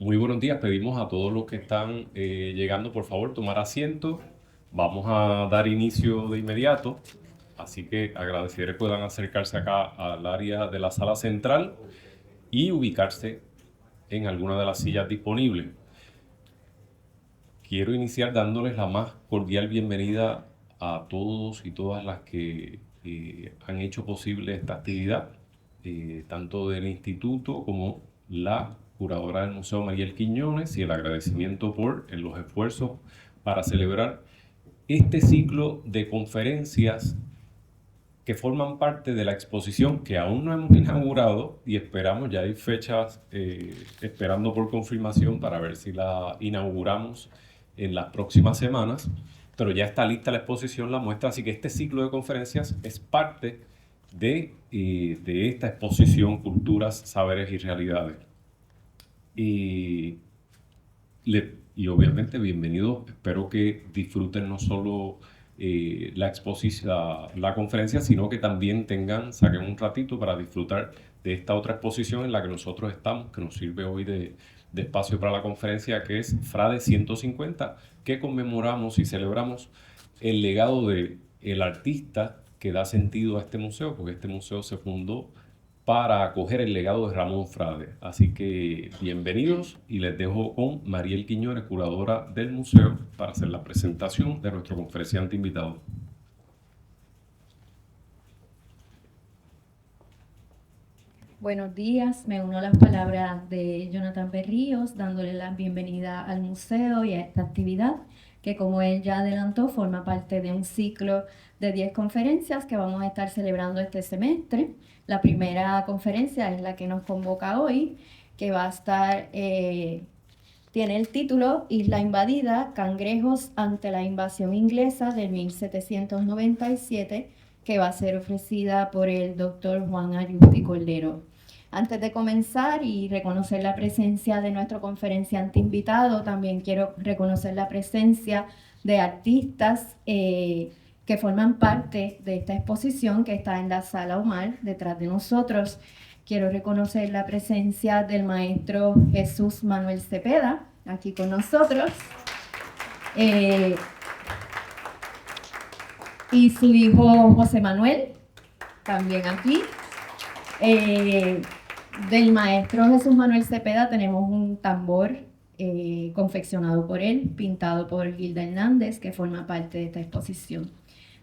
Muy buenos días. Pedimos a todos los que están llegando, por favor, tomar asiento. Vamos a dar inicio de inmediato, así que agradeceré que puedan acercarse acá al área de la sala central y ubicarse en alguna de las sillas disponibles. Quiero iniciar dándoles la más cordial bienvenida a todos y todas las que han hecho posible esta actividad, tanto del instituto como la curadora del Museo Mariel Quiñones, y el agradecimiento por los esfuerzos para celebrar este ciclo de conferencias que forman parte de la exposición que aún no hemos inaugurado, y esperamos, ya hay fechas esperando por confirmación para ver si la inauguramos en las próximas semanas, pero ya está lista la exposición, la muestra, así que este ciclo de conferencias es parte de esta exposición Culturas, Saberes y Realidades. Y obviamente bienvenidos, espero que disfruten no solo la exposición, la conferencia, sino que también saquen un ratito para disfrutar de esta otra exposición en la que nosotros estamos, que nos sirve hoy de espacio para la conferencia, que es Frade 150, que conmemoramos y celebramos el legado del artista que da sentido a este museo, porque este museo se fundó para acoger el legado de Ramón Frade. Así que bienvenidos, y les dejo con Mariel Quiñones, curadora del museo, para hacer la presentación de nuestro conferenciante invitado. Buenos días, me uno a las palabras de Jonathan Berríos, dándole la bienvenida al museo y a esta actividad, que como él ya adelantó, forma parte de un ciclo de 10 conferencias que vamos a estar celebrando este semestre. La primera conferencia es la que nos convoca hoy, que va a estar, tiene el título Isla Invadida, Cangrejos ante la invasión inglesa de 1797, que va a ser ofrecida por el doctor Juan Ayusti Cordero. Antes de comenzar y reconocer la presencia de nuestro conferenciante invitado, también quiero reconocer la presencia de artistas que forman parte de esta exposición que está en la Sala Omar, detrás de nosotros. Quiero reconocer la presencia del maestro Jesús Manuel Cepeda, aquí con nosotros, y su hijo José Manuel, también aquí. Del maestro Jesús Manuel Cepeda tenemos un tambor confeccionado por él, pintado por Gilda Hernández, que forma parte de esta exposición.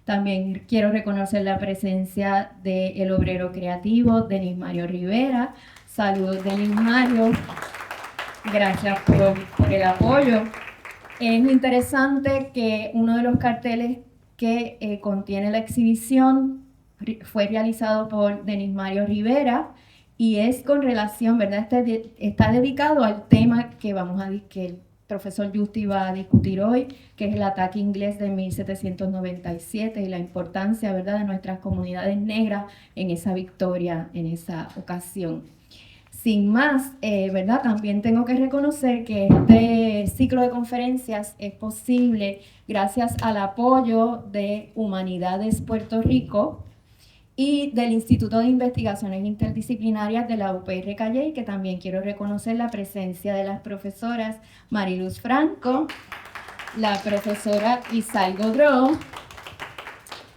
También quiero reconocer la presencia del obrero creativo, Denis Mario Rivera. Saludos, Denis Mario. Gracias por el apoyo. Es interesante que uno de los carteles que contiene la exhibición fue realizado por Denis Mario Rivera, y es con relación, ¿verdad? Está dedicado al tema que que el profesor Justi va a discutir hoy, que es el ataque inglés de 1797 y la importancia, ¿verdad?, de nuestras comunidades negras en esa victoria, en esa ocasión. Sin más, ¿verdad? También tengo que reconocer que este ciclo de conferencias es posible gracias al apoyo de Humanidades Puerto Rico y del Instituto de Investigaciones Interdisciplinarias de la UPR Calley, que también quiero reconocer la presencia de las profesoras Mariluz Franco, la profesora Isal Godró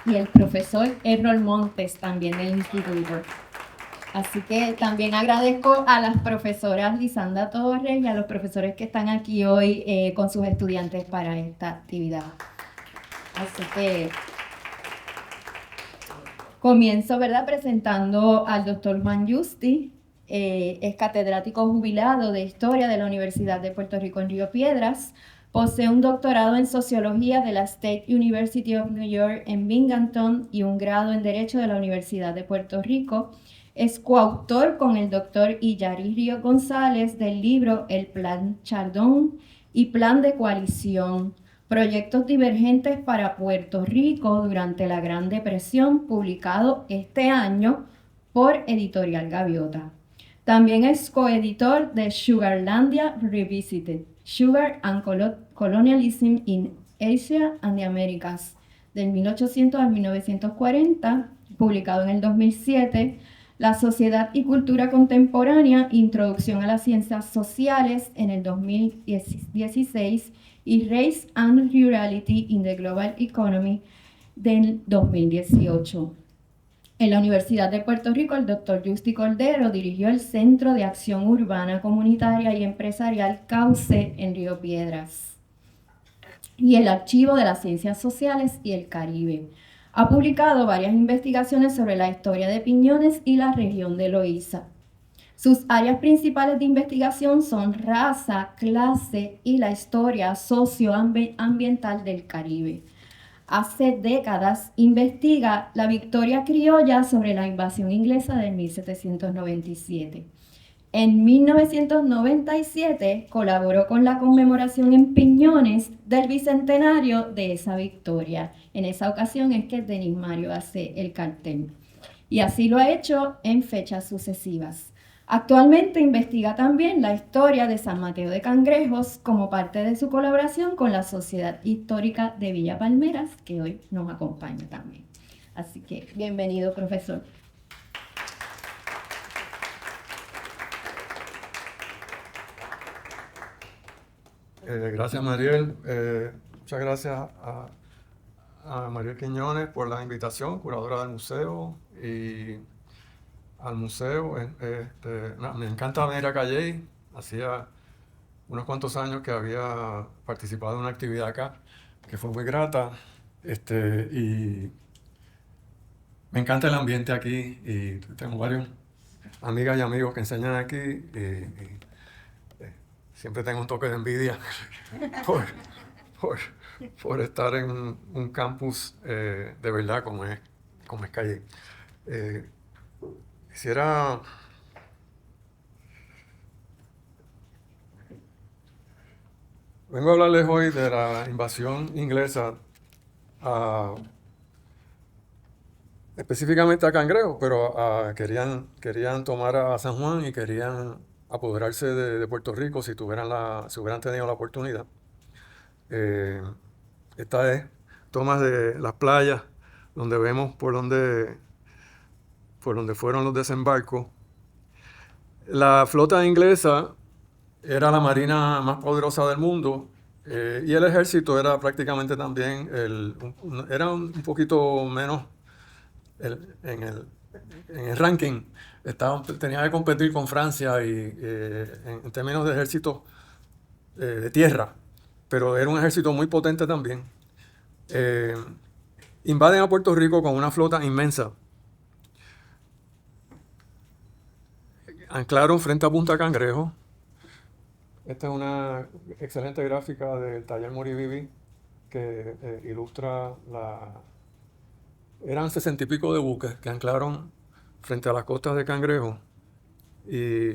y el profesor Errol Montes, también del instituto. Así que también agradezco a las profesoras Lisanda Torres y a los profesores que están aquí hoy con sus estudiantes para esta actividad. Así que comienzo, ¿verdad?, presentando al doctor Juan Justi. Es catedrático jubilado de Historia de la Universidad de Puerto Rico en Río Piedras. Posee un doctorado en Sociología de la State University of New York en Binghamton y un grado en Derecho de la Universidad de Puerto Rico. Es coautor con el doctor Illaris Río González del libro El Plan Chardón y Plan de Coalición, Proyectos Divergentes para Puerto Rico durante la Gran Depresión, publicado este año por Editorial Gaviota. También es coeditor de Sugarlandia Revisited, Sugar and Colonialism in Asia and the Americas, del 1800 al 1940, publicado en el 2007. La Sociedad y Cultura Contemporánea, Introducción a las Ciencias Sociales en el 2016 y Race and Rurality in the Global Economy del 2018. En la Universidad de Puerto Rico, el doctor Justi Cordero dirigió el Centro de Acción Urbana, Comunitaria y Empresarial CAUCE en Río Piedras y el Archivo de las Ciencias Sociales y el Caribe. Ha publicado varias investigaciones sobre la historia de Piñones y la región de Loíza. Sus áreas principales de investigación son raza, clase y la historia socioambiental del Caribe. Hace décadas investiga la victoria criolla sobre la invasión inglesa de 1797. En 1997 colaboró con la conmemoración en Piñones del bicentenario de esa victoria. En esa ocasión es que Denis Mario hace el cartel. Y así lo ha hecho en fechas sucesivas. Actualmente investiga también la historia de San Mateo de Cangrejos como parte de su colaboración con la Sociedad Histórica de Villa Palmeras, que hoy nos acompaña también. Así que bienvenido, profesor. Gracias, Mariel. Muchas gracias a Mariel Quiñones por la invitación, curadora del museo, y al museo. Me encanta venir a Calley. Hacía unos cuantos años que había participado en una actividad acá, que fue muy grata. Y me encanta el ambiente aquí, y tengo varios amigas y amigos que enseñan aquí. Siempre tengo un toque de envidia por estar en un campus de verdad como es Calley. Vengo a hablarles hoy de la invasión inglesa, específicamente a Cangrejo, pero querían tomar a San Juan y querían apoderarse de Puerto Rico si hubieran tenido la oportunidad. Esta es tomas de las playas, donde vemos por donde fueron los desembarcos. La flota inglesa era la marina más poderosa del mundo, y el ejército era prácticamente también era un poquito menos en el ranking. Tenía que competir con Francia en términos de ejército de tierra, pero era un ejército muy potente también. Invaden a Puerto Rico con una flota inmensa. Anclaron frente a Punta Cangrejo. Esta es una excelente gráfica del taller Moribibi que ilustra Eran 60 y pico de buques que anclaron frente a las costas de Cangrejo, y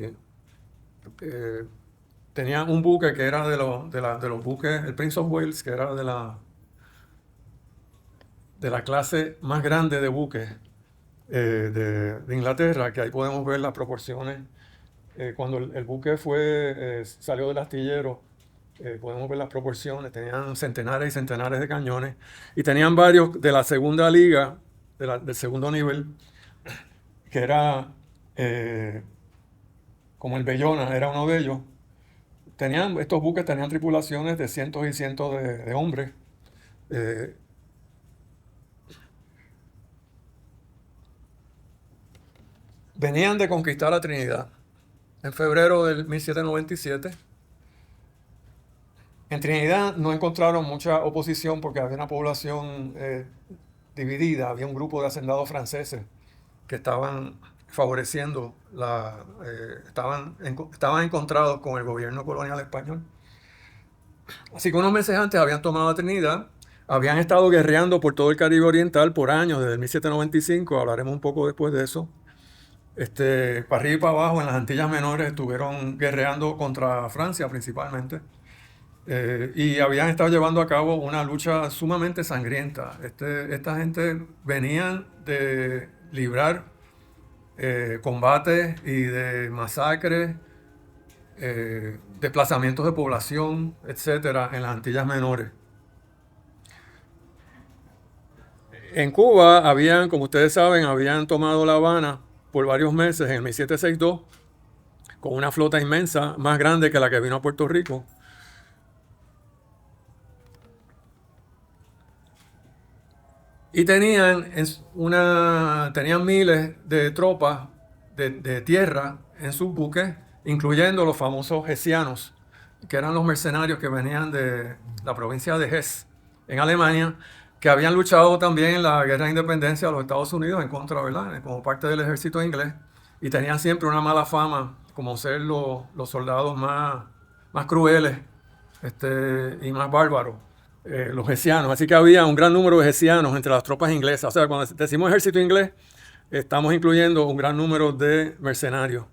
tenían un buque que era de los buques, el Prince of Wales, que era de la clase más grande de buques de Inglaterra, que ahí podemos ver las proporciones. Cuando el buque salió del astillero, podemos ver las proporciones. Tenían centenares y centenares de cañones, y tenían varios de la segunda liga, del segundo nivel, que era como el Bellona, era uno de ellos. Estos buques tenían tripulaciones de cientos y cientos de hombres. Venían de conquistar la Trinidad en febrero del 1797. En Trinidad no encontraron mucha oposición porque había una población dividida. Había un grupo de hacendados franceses que estaban favoreciendo, estaban encontrados con el gobierno colonial español. Así que unos meses antes habían tomado la Trinidad, habían estado guerreando por todo el Caribe Oriental por años, desde el 1795, hablaremos un poco después de eso. Para arriba y para abajo, en las Antillas Menores, estuvieron guerreando contra Francia principalmente. Y habían estado llevando a cabo una lucha sumamente sangrienta. Esta gente venían de librar combates y de masacres, desplazamientos de población, etcétera, en las Antillas Menores. En Cuba como ustedes saben, habían tomado La Habana por varios meses en el 1762 con una flota inmensa, más grande que la que vino a Puerto Rico. Y tenían miles de tropas de tierra en sus buques, incluyendo los famosos hessianos, que eran los mercenarios que venían de la provincia de Hesse, en Alemania, que habían luchado también en la guerra de independencia de los Estados Unidos en contra, ¿verdad?, como parte del ejército inglés, y tenían siempre una mala fama como ser los soldados más crueles y más bárbaros. Los hessianos, así que había un gran número de hessianos entre las tropas inglesas. O sea, cuando decimos ejército inglés, estamos incluyendo un gran número de mercenarios.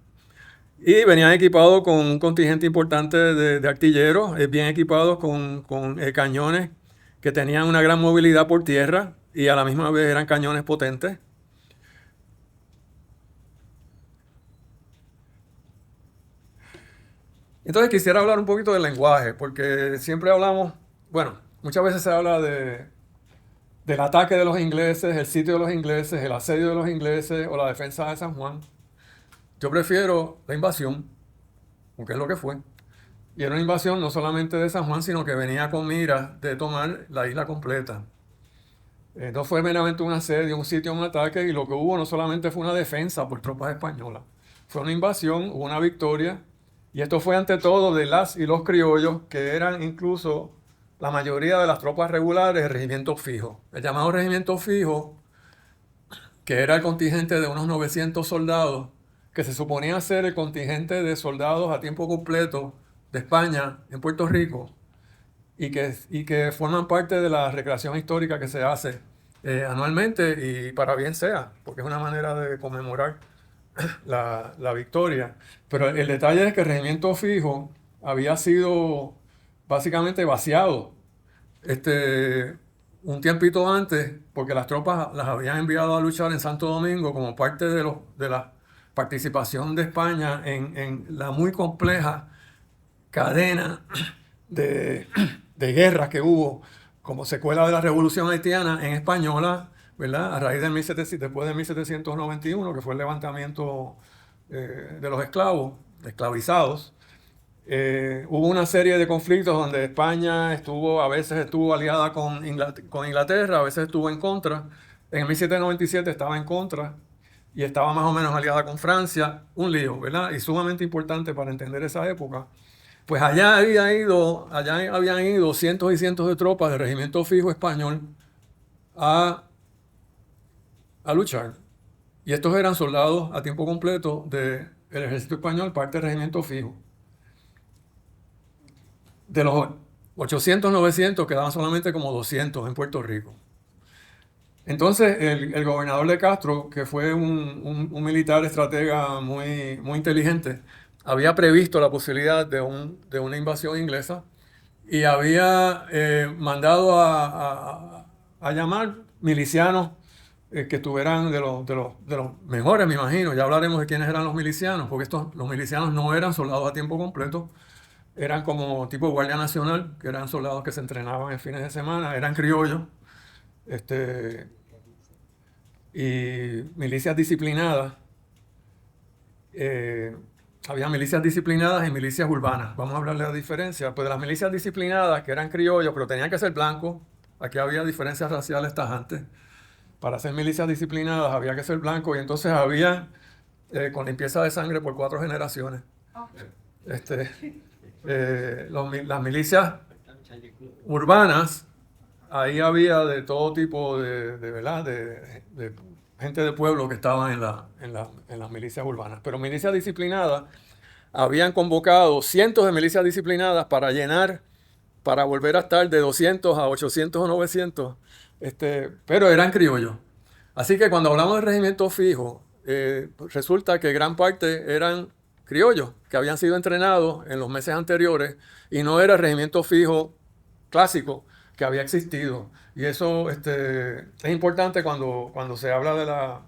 Y venían equipados con un contingente importante de artilleros, bien equipados con cañones que tenían una gran movilidad por tierra y a la misma vez eran cañones potentes. Entonces quisiera hablar un poquito del lenguaje, porque siempre hablamos, bueno, muchas veces se habla del ataque de los ingleses, el sitio de los ingleses, el asedio de los ingleses o la defensa de San Juan. Yo prefiero la invasión, porque es lo que fue. Y era una invasión no solamente de San Juan, sino que venía con miras de tomar la isla completa. No fue meramente un asedio, un sitio, un ataque, y lo que hubo no solamente fue una defensa por tropas españolas. Fue una invasión, hubo una victoria, y esto fue ante todo de las y los criollos, que eran incluso la mayoría de las tropas regulares del regimiento fijo. El llamado regimiento fijo, que era el contingente de unos 900 soldados, que se suponía ser el contingente de soldados a tiempo completo de España en Puerto Rico, y que forman parte de la recreación histórica que se hace anualmente, y para bien sea, porque es una manera de conmemorar la victoria. Pero el detalle es que el regimiento fijo había sido básicamente vaciado un tiempito antes, porque las tropas las habían enviado a luchar en Santo Domingo como parte de la participación de España en la muy compleja cadena de guerras que hubo como secuela de la Revolución Haitiana en Española, ¿verdad?, a raíz después de 1791, que fue el levantamiento de los esclavizados. Hubo una serie de conflictos donde España a veces estuvo aliada con Inglaterra, a veces estuvo en contra. En el 1797 estaba en contra y estaba más o menos aliada con Francia. Un lío, ¿verdad? Y sumamente importante para entender esa época. Pues allá habían ido cientos y cientos de tropas del regimiento fijo español a luchar. Y estos eran soldados a tiempo completo del ejército español, parte del regimiento fijo. De los 800, 900 quedaban solamente como 200 en Puerto Rico. Entonces el gobernador de Castro, que fue un militar estratega muy, muy inteligente, había previsto la posibilidad de una invasión inglesa y había mandado a llamar milicianos que estuvieran de los mejores, me imagino. Ya hablaremos de quiénes eran los milicianos, porque los milicianos no eran soldados a tiempo completo. Eran como tipo Guardia Nacional, que eran soldados que se entrenaban en fines de semana, eran criollos, y milicias disciplinadas. Había milicias disciplinadas y milicias urbanas. Vamos a hablar de la diferencia. Pues de las milicias disciplinadas, que eran criollos, pero tenían que ser blancos. Aquí había diferencias raciales tajantes. Para ser milicias disciplinadas había que ser blanco, y entonces había con limpieza de sangre por 4 generaciones. Las milicias urbanas, ahí había de todo tipo de gente de pueblo que estaban en las milicias urbanas. Pero milicias disciplinadas, habían convocado cientos de milicias disciplinadas para volver a estar de 200 a 800 o 900, pero eran criollos. Así que cuando hablamos de regimiento fijo, resulta que gran parte eran criollos que habían sido entrenados en los meses anteriores, y no era el regimiento fijo clásico que había existido. Y eso es importante cuando se habla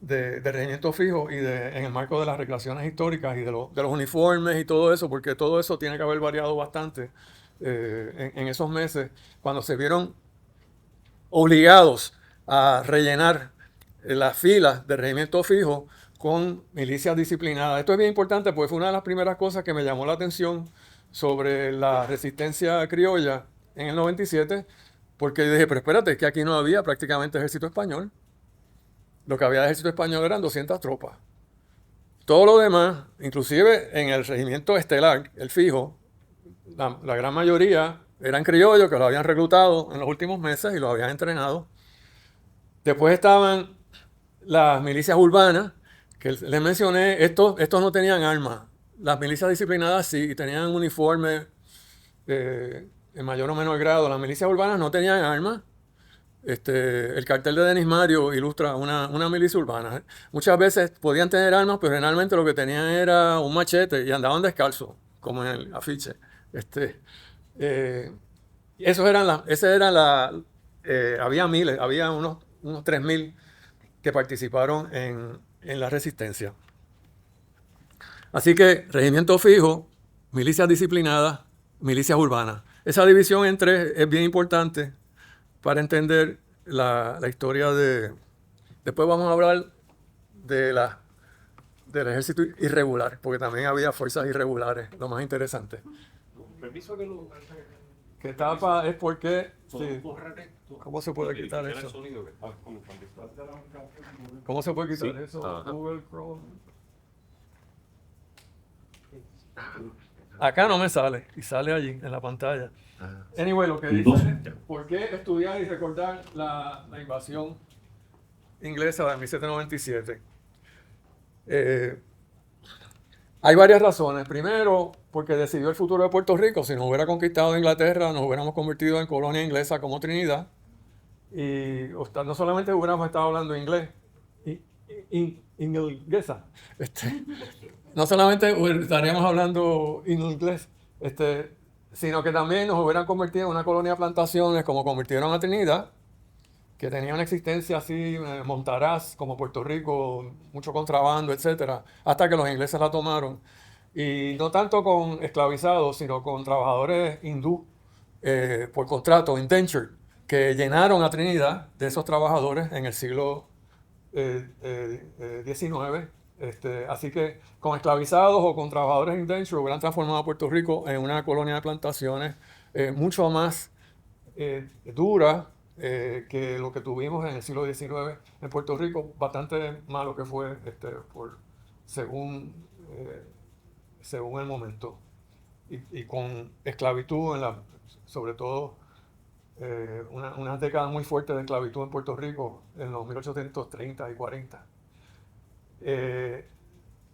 de regimiento fijo y en el marco de las recreaciones históricas y de los uniformes y todo eso, porque todo eso tiene que haber variado bastante en esos meses, cuando se vieron obligados a rellenar las filas del regimiento fijo con milicias disciplinadas. Esto es bien importante porque fue una de las primeras cosas que me llamó la atención sobre la resistencia criolla en el 97, porque dije, pero espérate, es que aquí no había prácticamente ejército español. Lo que había de ejército español eran 200 tropas. Todo lo demás, inclusive en el regimiento estelar, el fijo, la gran mayoría eran criollos que los habían reclutado en los últimos meses y los habían entrenado. Después estaban las milicias urbanas, que les mencioné, estos no tenían armas. Las milicias disciplinadas sí, tenían uniformes en mayor o menor grado. Las milicias urbanas no tenían armas. El cartel de Denis Mario ilustra una milicia urbana. Muchas veces podían tener armas, pero generalmente lo que tenían era un machete y andaban descalzos, como en el afiche. Había miles, había unos 3.000 que participaron en la resistencia. Así que regimiento fijo, milicias disciplinadas, milicias urbanas. Esa división en tres es bien importante para entender la historia de... Después vamos a hablar del ejército irregular, porque también había fuerzas irregulares, lo más interesante. Permiso que lo... ¿Qué tapa es porque... Sí. ¿Cómo se puede quitar eso? ¿Cómo se puede quitar eso? Ajá. Google Chrome. Acá no me sale, y sale allí, en la pantalla. Anyway, lo que dice es, ¿por qué estudiar y recordar la invasión inglesa de 1797? Hay varias razones. Primero, porque decidió el futuro de Puerto Rico. Si nos hubiera conquistado Inglaterra, nos hubiéramos convertido en colonia inglesa como Trinidad. Y no solamente hubiéramos estado hablando inglés, inglesa. No solamente estaríamos hablando inglés, sino que también nos hubieran convertido en una colonia de plantaciones como convirtieron a Trinidad, que tenía una existencia así, montaraz, como Puerto Rico, mucho contrabando, etcétera, hasta que los ingleses la tomaron. Y no tanto con esclavizados, sino con trabajadores hindú por contrato, indentured, que llenaron a Trinidad de esos trabajadores en el siglo XIX. Así que con esclavizados o con trabajadores indentured hubieran transformado a Puerto Rico en una colonia de plantaciones mucho más dura que lo que tuvimos en el siglo XIX en Puerto Rico, bastante malo que fue según el momento, y con esclavitud, sobre todo unas décadas muy fuertes de esclavitud en Puerto Rico en los 1830 y 40.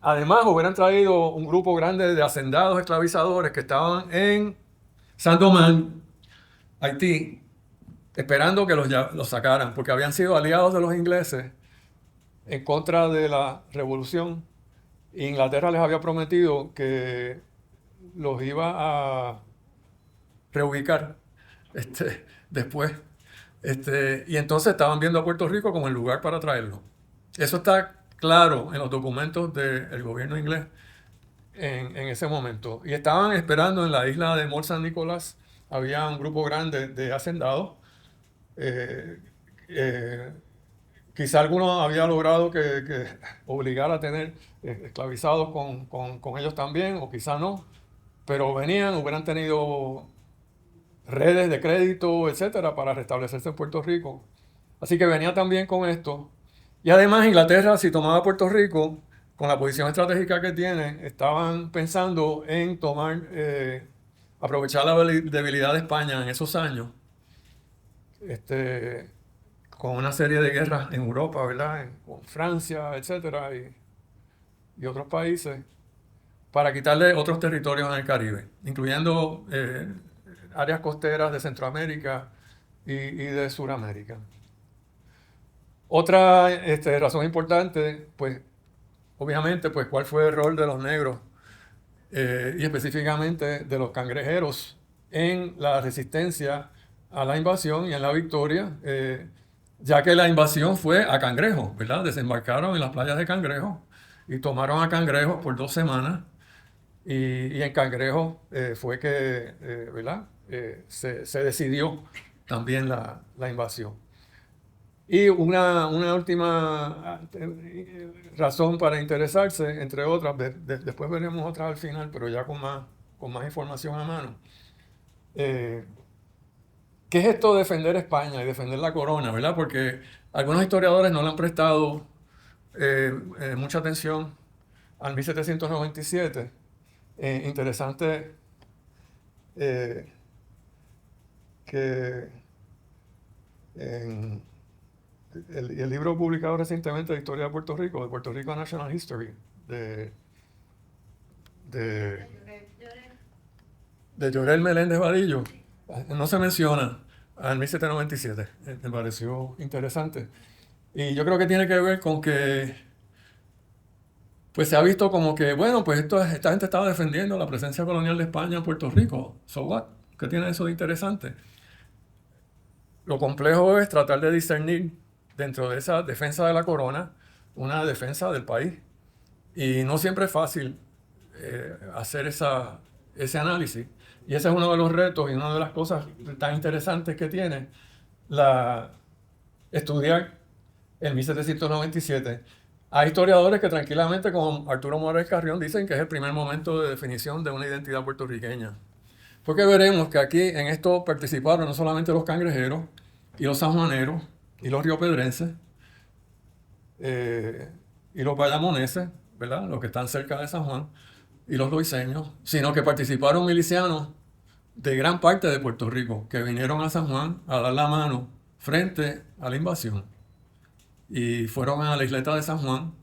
Además, hubieran traído un grupo grande de hacendados esclavizadores que estaban en Saint-Domingue, Haití, esperando que los sacaran, porque habían sido aliados de los ingleses en contra de la revolución. Inglaterra les había prometido que los iba a reubicar después. Y entonces estaban viendo a Puerto Rico como el lugar para traerlo. Eso está claro en los documentos del gobierno inglés en ese momento. Y estaban esperando en la isla de Mont Saint-Nicolas. Había un grupo grande de hacendados. Quizá alguno había logrado que obligar a tener esclavizados con ellos también, o quizá no. Pero hubieran tenido redes de crédito, etcétera, para restablecerse en Puerto Rico. Así que venía también con esto. Y además Inglaterra, si tomaba Puerto Rico, con la posición estratégica que tiene, estaban pensando en aprovechar la debilidad de España en esos años, con una serie de guerras en Europa, ¿verdad? Con Francia, etcétera, y otros países, para quitarle otros territorios en el Caribe, incluyendo áreas costeras de Centroamérica y de Sudamérica. Otra razón importante, pues, obviamente, pues, ¿cuál fue el rol de los negros y específicamente de los cangrejeros en la resistencia a la invasión y en la victoria? Ya que la invasión fue a Cangrejo, ¿verdad? Desembarcaron en las playas de Cangrejo y tomaron a Cangrejo por 2 semanas. Y en Cangrejo fue que, ¿verdad? Se decidió también la invasión. Y una última razón para interesarse, entre otras, después veremos otras al final, pero ya con más información a mano. ¿Qué es esto de defender España y defender la corona, verdad? Porque algunos historiadores no le han prestado mucha atención al 1797. Interesante que en el libro publicado recientemente de Historia de Puerto Rico National History, de Llorel Meléndez Vadillo, no se menciona al 1797. Me pareció interesante. Y yo creo que tiene que ver con que pues se ha visto como que, bueno, pues esta gente estaba defendiendo la presencia colonial de España en Puerto Rico. So what? ¿Qué tiene eso de interesante? Lo complejo es tratar de discernir dentro de esa defensa de la corona una defensa del país. Y no siempre es fácil hacer ese análisis. Y ese es uno de los retos y una de las cosas tan interesantes que tiene estudiar el 1797. Hay historiadores que tranquilamente, como Arturo Morales Carrión, dicen que es el primer momento de definición de una identidad puertorriqueña. Porque veremos que aquí en esto participaron no solamente los cangrejeros y los sanjuaneros y los riopedrenses y los bayamoneses, ¿verdad? Los que están cerca de San Juan, y los loiseños, sino que participaron milicianos de gran parte de Puerto Rico que vinieron a San Juan a dar la mano frente a la invasión y fueron a la isleta de San Juan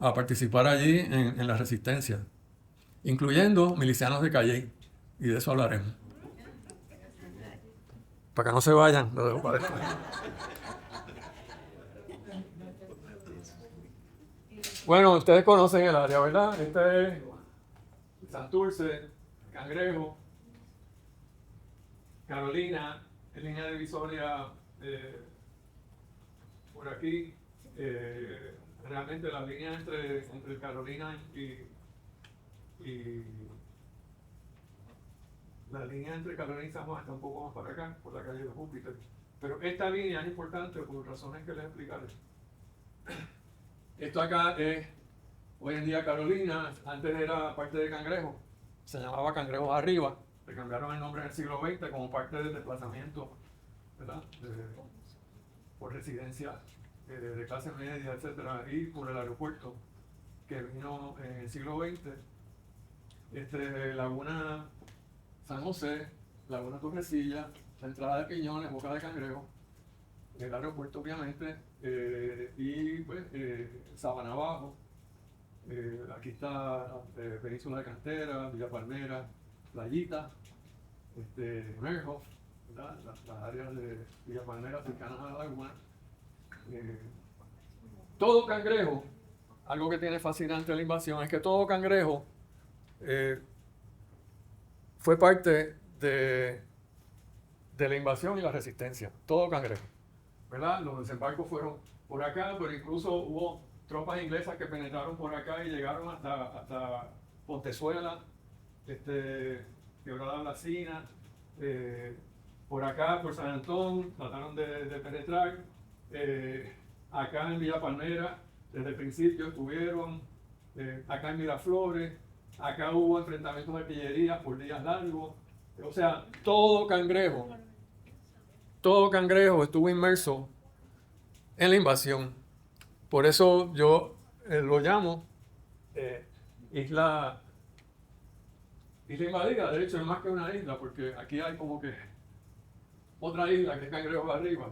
a participar allí en la resistencia, incluyendo milicianos de Calley, y de eso hablaremos. Para que no se vayan, lo dejo para después. Bueno, ustedes conocen el área, ¿verdad? Este es Santurce, Cangrejo, Carolina, línea divisoria por aquí. Realmente la línea entre Carolina y la línea entre Carolina y San Juan está un poco más para acá, por la calle de Júpiter. Pero esta línea es importante por razones que les explicaré. Esto acá es hoy en día Carolina, antes era parte de Cangrejo, se llamaba Cangrejo Arriba, le cambiaron el nombre en el siglo XX como parte del desplazamiento, ¿verdad? Por residencia de clase media, etcétera, y por el aeropuerto que vino en el siglo XX. Laguna San José, Laguna Torrecilla, la entrada de Piñones, Boca de Cangrejo, el aeropuerto obviamente, y pues Sabana Abajo, aquí está Península de Cantera, Villa Palmera, Playita, Merhoff, las áreas de Villa Palmera cercanas a la laguna. Todo Cangrejo, algo que tiene fascinante la invasión es que todo Cangrejo fue parte de la invasión y la resistencia, todo Cangrejo, ¿verdad? Los desembarcos fueron por acá, pero incluso hubo tropas inglesas que penetraron por acá y llegaron hasta Pontezuela, Quebrada Blasina, por acá, por San Antón, trataron de penetrar. Acá en Villa Palmera, desde el principio estuvieron, acá en Miraflores, acá hubo enfrentamientos de artillería por días largos. O sea, todo Cangrejo estuvo inmerso en la invasión. Por eso yo lo llamo isla invadida. De hecho, es más que una isla, porque aquí hay como que otra isla que es Cangrejo Arriba.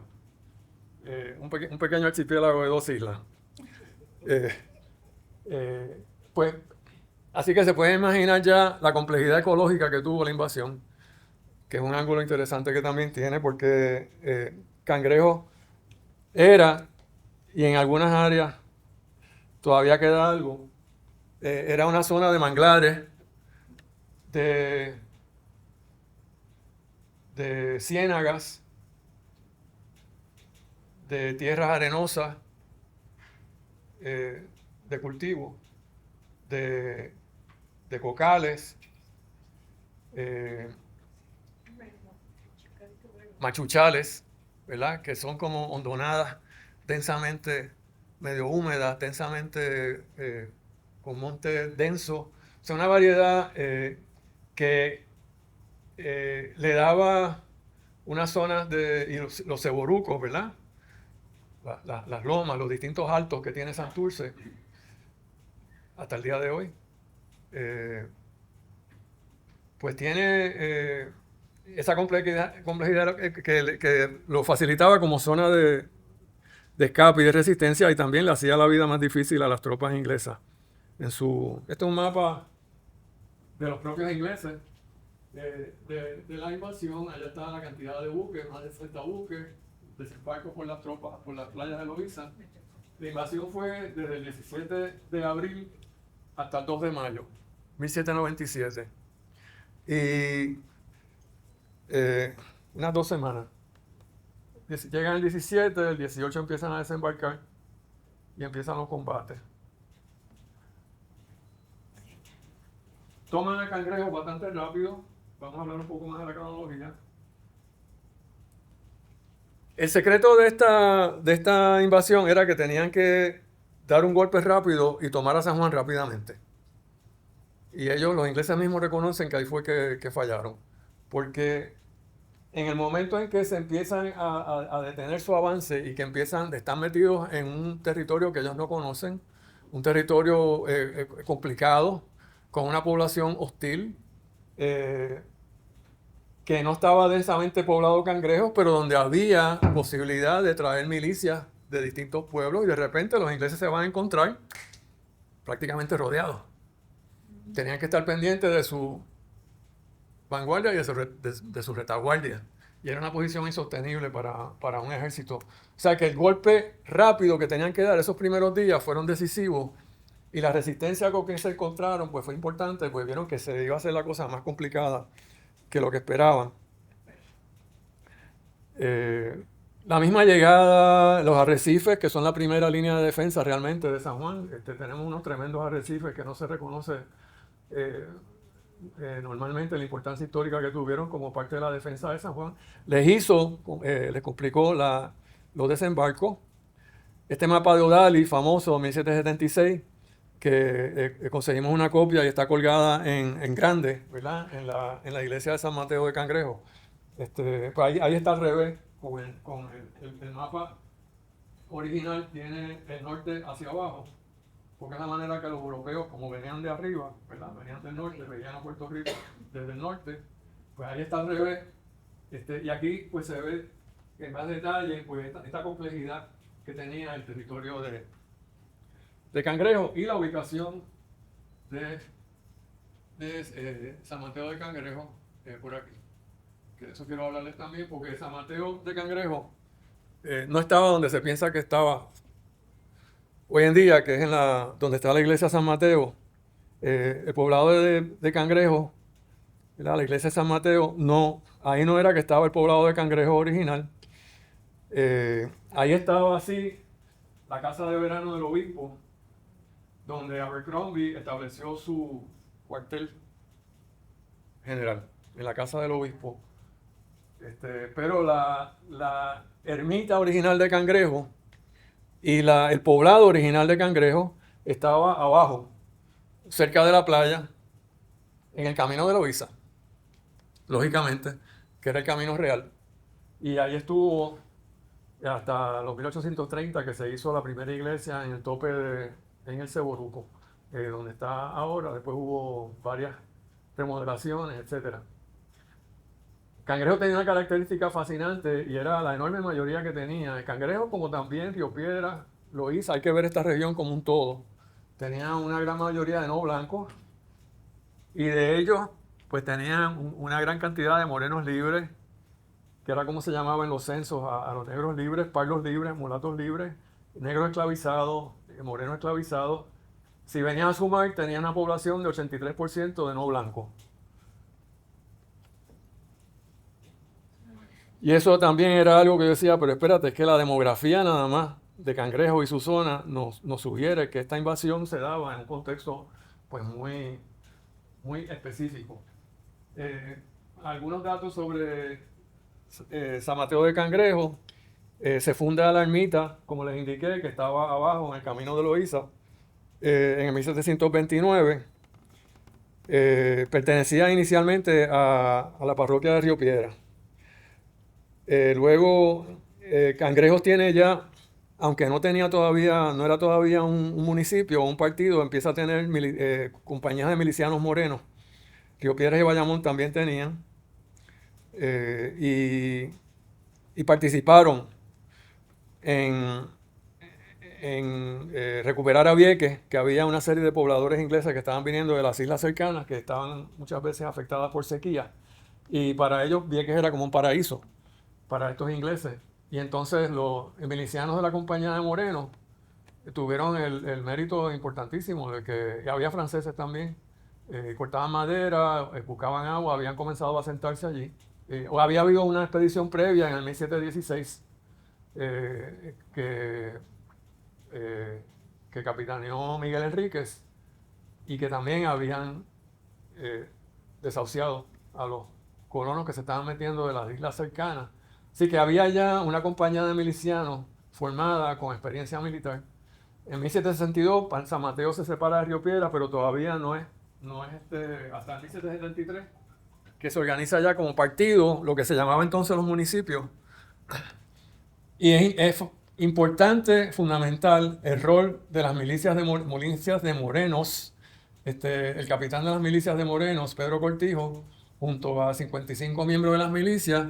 Un pequeño archipiélago de 2 islas. Pues, así que se puede imaginar ya la complejidad ecológica que tuvo la invasión, que es un ángulo interesante que también tiene, porque Cangrejo era, y en algunas áreas todavía queda algo, era una zona de manglares, de ciénagas, de tierras arenosas, de cultivo, de cocales, machuchales, ¿verdad? Que son como hondonadas densamente, medio húmeda, densamente con monte denso. O sea, una variedad que le daba unas zonas y los ceborucos, ¿verdad? Las lomas, los distintos altos que tiene Santurce hasta el día de hoy. Pues tiene esa complejidad que lo facilitaba como zona de escape y de resistencia, y también le hacía la vida más difícil a las tropas inglesas. Este es un mapa de los propios ingleses de la invasión. Allá está la cantidad de buques, más de 60 buques, desembarcos por las tropas, por las playas de Loíza. La invasión fue desde el 17 de abril hasta el 2 de mayo, 1797. Y unas 2 semanas. Llegan el 17, el 18 empiezan a desembarcar y empiezan los combates. Toman el Cangrejo bastante rápido. Vamos a hablar un poco más de la cronología. El secreto de esta invasión era que tenían que dar un golpe rápido y tomar a San Juan rápidamente. Y los ingleses mismos reconocen que ahí fue que fallaron. Porque en el momento en que se empiezan a detener su avance y que están metidos en un territorio que ellos no conocen, un territorio complicado, con una población hostil, que no estaba densamente poblado de cangrejos, pero donde había posibilidad de traer milicias de distintos pueblos, y de repente los ingleses se van a encontrar prácticamente rodeados. Tenían que estar pendientes de su vanguardia y de su retaguardia. Y era una posición insostenible para un ejército. O sea que el golpe rápido que tenían que dar esos primeros días fueron decisivos, y la resistencia con que se encontraron pues fue importante, pues vieron que se iba a hacer la cosa más complicada que lo que esperaban. La misma llegada, los arrecifes, que son la primera línea de defensa realmente de San Juan. Tenemos unos tremendos arrecifes que no se reconoce normalmente la importancia histórica que tuvieron como parte de la defensa de San Juan. Les complicó los desembarcos. Este mapa de Odali, famoso, 1776, que conseguimos una copia y está colgada en grande, ¿verdad? En la iglesia de San Mateo de Cangrejo. Pues ahí está al revés, con el mapa original tiene el norte hacia abajo, porque es la manera que los europeos, como venían de arriba, ¿verdad? Venían del norte, veían a Puerto Rico desde el norte, pues ahí está al revés. Y aquí pues se ve en más detalle pues esta complejidad que tenía el territorio de Cangrejo y la ubicación de San Mateo de Cangrejo por aquí. Que de eso quiero hablarles también, porque San Mateo de Cangrejo no estaba donde se piensa que estaba hoy en día, que es donde está la iglesia de San Mateo. El poblado de Cangrejo, ¿verdad? La iglesia de San Mateo, ahí no era que estaba el poblado de Cangrejo original. Ahí estaba así la casa de verano del obispo, donde Abercrombie estableció su cuartel general, en la casa del obispo. Pero la ermita original de Cangrejo y el poblado original de Cangrejo estaba abajo, cerca de la playa, en el camino de Loíza, lógicamente, que era el camino real. Y ahí estuvo hasta los 1830, que se hizo la primera iglesia en el tope en el Ceboruco, donde está ahora. Después hubo varias remodelaciones, etc. Cangrejo tenía una característica fascinante, y era la enorme mayoría que tenía. El Cangrejo, como también Río Piedras, Loíza, hay que ver esta región como un todo. Tenía una gran mayoría de no blancos, y de ellos pues tenían una gran cantidad de morenos libres, que era como se llamaba en los censos a los negros libres, pardos libres, mulatos libres, negros esclavizados, morenos esclavizados. Si venían a sumar, tenían una población de 83% de no blancos. Y eso también era algo que yo decía, pero espérate, es que la demografía nada más de Cangrejo y su zona nos sugiere que esta invasión se daba en un contexto pues muy, muy específico. Algunos datos sobre San Mateo de Cangrejo. Se funda la ermita, como les indiqué, que estaba abajo en el camino de Loíza, en el 1729. Pertenecía inicialmente a la parroquia de Río Piedra. Luego, Cangrejos tiene ya, aunque no era todavía un municipio o un partido, empieza a tener compañías de milicianos morenos. Río Piedras y Bayamón también tenían. Y participaron en recuperar a Vieques, que había una serie de pobladores ingleses que estaban viniendo de las islas cercanas, que estaban muchas veces afectadas por sequía. Y para ellos Vieques era como un paraíso para estos ingleses. Y entonces los milicianos de la Compañía de Morenos tuvieron el mérito importantísimo de que había franceses también. Cortaban madera, buscaban agua, habían comenzado a asentarse allí. O había habido una expedición previa en el 1716 que capitaneó Miguel Enríquez y que también habían desahuciado a los colonos que se estaban metiendo de las islas cercanas. Así que había ya una compañía de milicianos formada con experiencia militar. En 1762 San Mateo se separa de Río Piedras, pero todavía no es hasta el 1773 que se organiza ya como partido, lo que se llamaba entonces los municipios. Y es importante, fundamental, el rol de las milicias de Morenos. El capitán de las milicias de Morenos, Pedro Cortijo, junto a 55 miembros de las milicias,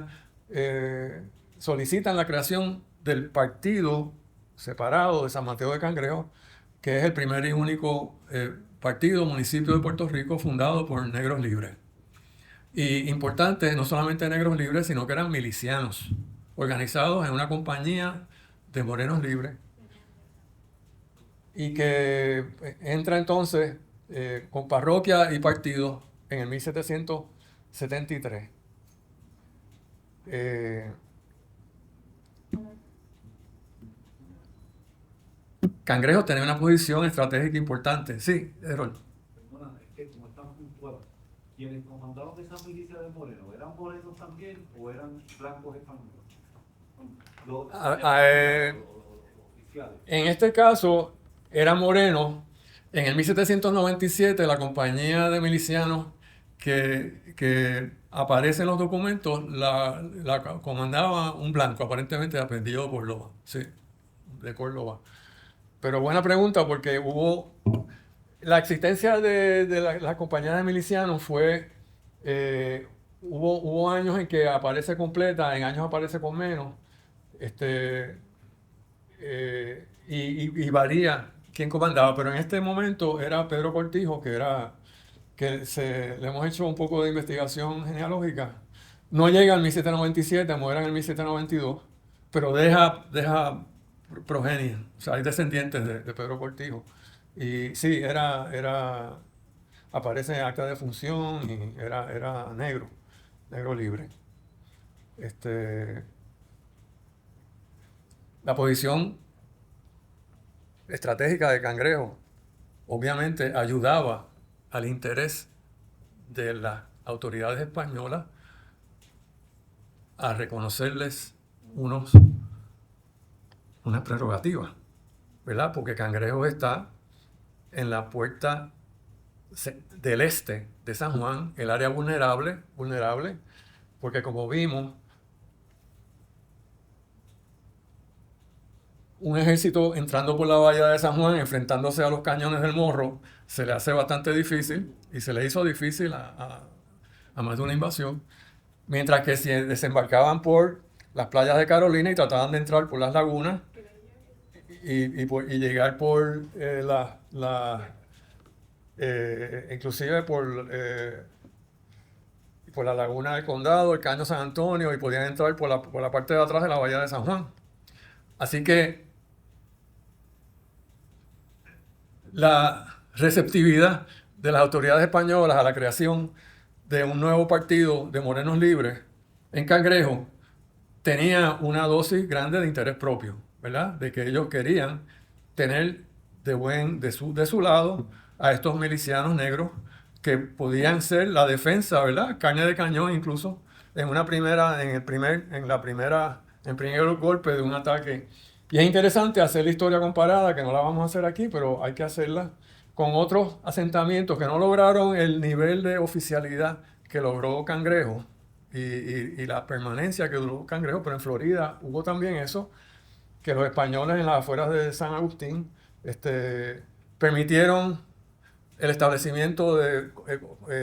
solicitan la creación del partido separado de San Mateo de Cangrejos, que es el primer y único partido municipio de Puerto Rico fundado por negros libres. Y importante, no solamente negros libres, sino que eran milicianos, organizados en una compañía de morenos libres, y que entra entonces con parroquia y partido en el 1773. Cangrejos tenía una posición estratégica importante. Sí, Errol. Perdona, es que como están puntuados, quienes comandaban esa milicia de Moreno, ¿eran morenos también o eran blancos españoles? En este caso, eran morenos. En el 1797, la compañía de milicianos que aparece en los documentos la comandaba un blanco, aparentemente aprendido de Córdoba. Sí, de Córdoba. Pero buena pregunta, porque la existencia de la compañía de milicianos fue, hubo años en que aparece completa, en años aparece con menos, y varía quién comandaba, pero en este momento era Pedro Cortijo, le hemos hecho un poco de investigación genealógica. No llega al 1797, muere en el 1792, pero deja progenie, o sea, hay descendientes de Pedro Cortijo. Y sí, aparece en acta de función y era negro libre. La posición estratégica de Cangrejo obviamente ayudaba al interés de las autoridades españolas a reconocerles unas prerrogativas, ¿verdad? Porque Cangrejo está en la puerta del este de San Juan, el área vulnerable, porque como vimos, un ejército entrando por la bahía de San Juan, enfrentándose a los cañones del Morro, se le hace bastante difícil, y se le hizo difícil a más de una invasión, mientras que si desembarcaban por las playas de Carolina y trataban de entrar por las lagunas y llegar por inclusive por la laguna del Condado, el Caño San Antonio, y podían entrar por la parte de atrás de la bahía de San Juan. Así que la receptividad de las autoridades españolas a la creación de un nuevo partido de morenos libres en Cangrejo tenía una dosis grande de interés propio, ¿verdad? De que ellos querían tener de su lado a estos milicianos negros que podían ser la defensa, ¿verdad? Carne de cañón incluso en en primer golpe de un ataque. Y es interesante hacer la historia comparada, que no la vamos a hacer aquí, pero hay que hacerla con otros asentamientos que no lograron el nivel de oficialidad que logró Cangrejo y la permanencia que duró Cangrejo, pero en Florida hubo también eso, que los españoles en las afueras de San Agustín permitieron el establecimiento de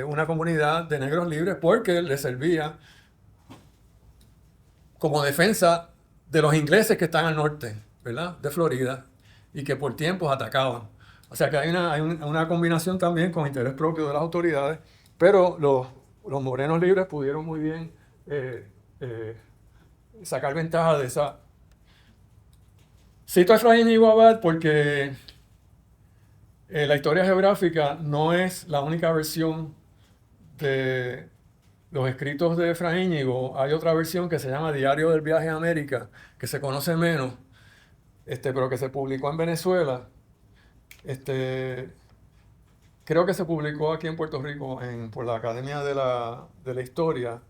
una comunidad de negros libres porque les servía como defensa de los ingleses que están al norte, ¿verdad?, de Florida, y que por tiempos atacaban. O sea que hay una combinación también con interés propio de las autoridades, pero los morenos libres pudieron muy bien sacar ventaja de esa. Cito a Efraín Íñigo Abad porque la historia geográfica no es la única versión de los escritos de Efraín Íñigo. Hay otra versión que se llama Diario del Viaje a América, que se conoce menos, pero que se publicó en Venezuela. Creo que se publicó aquí en Puerto Rico por la Academia de la Historia,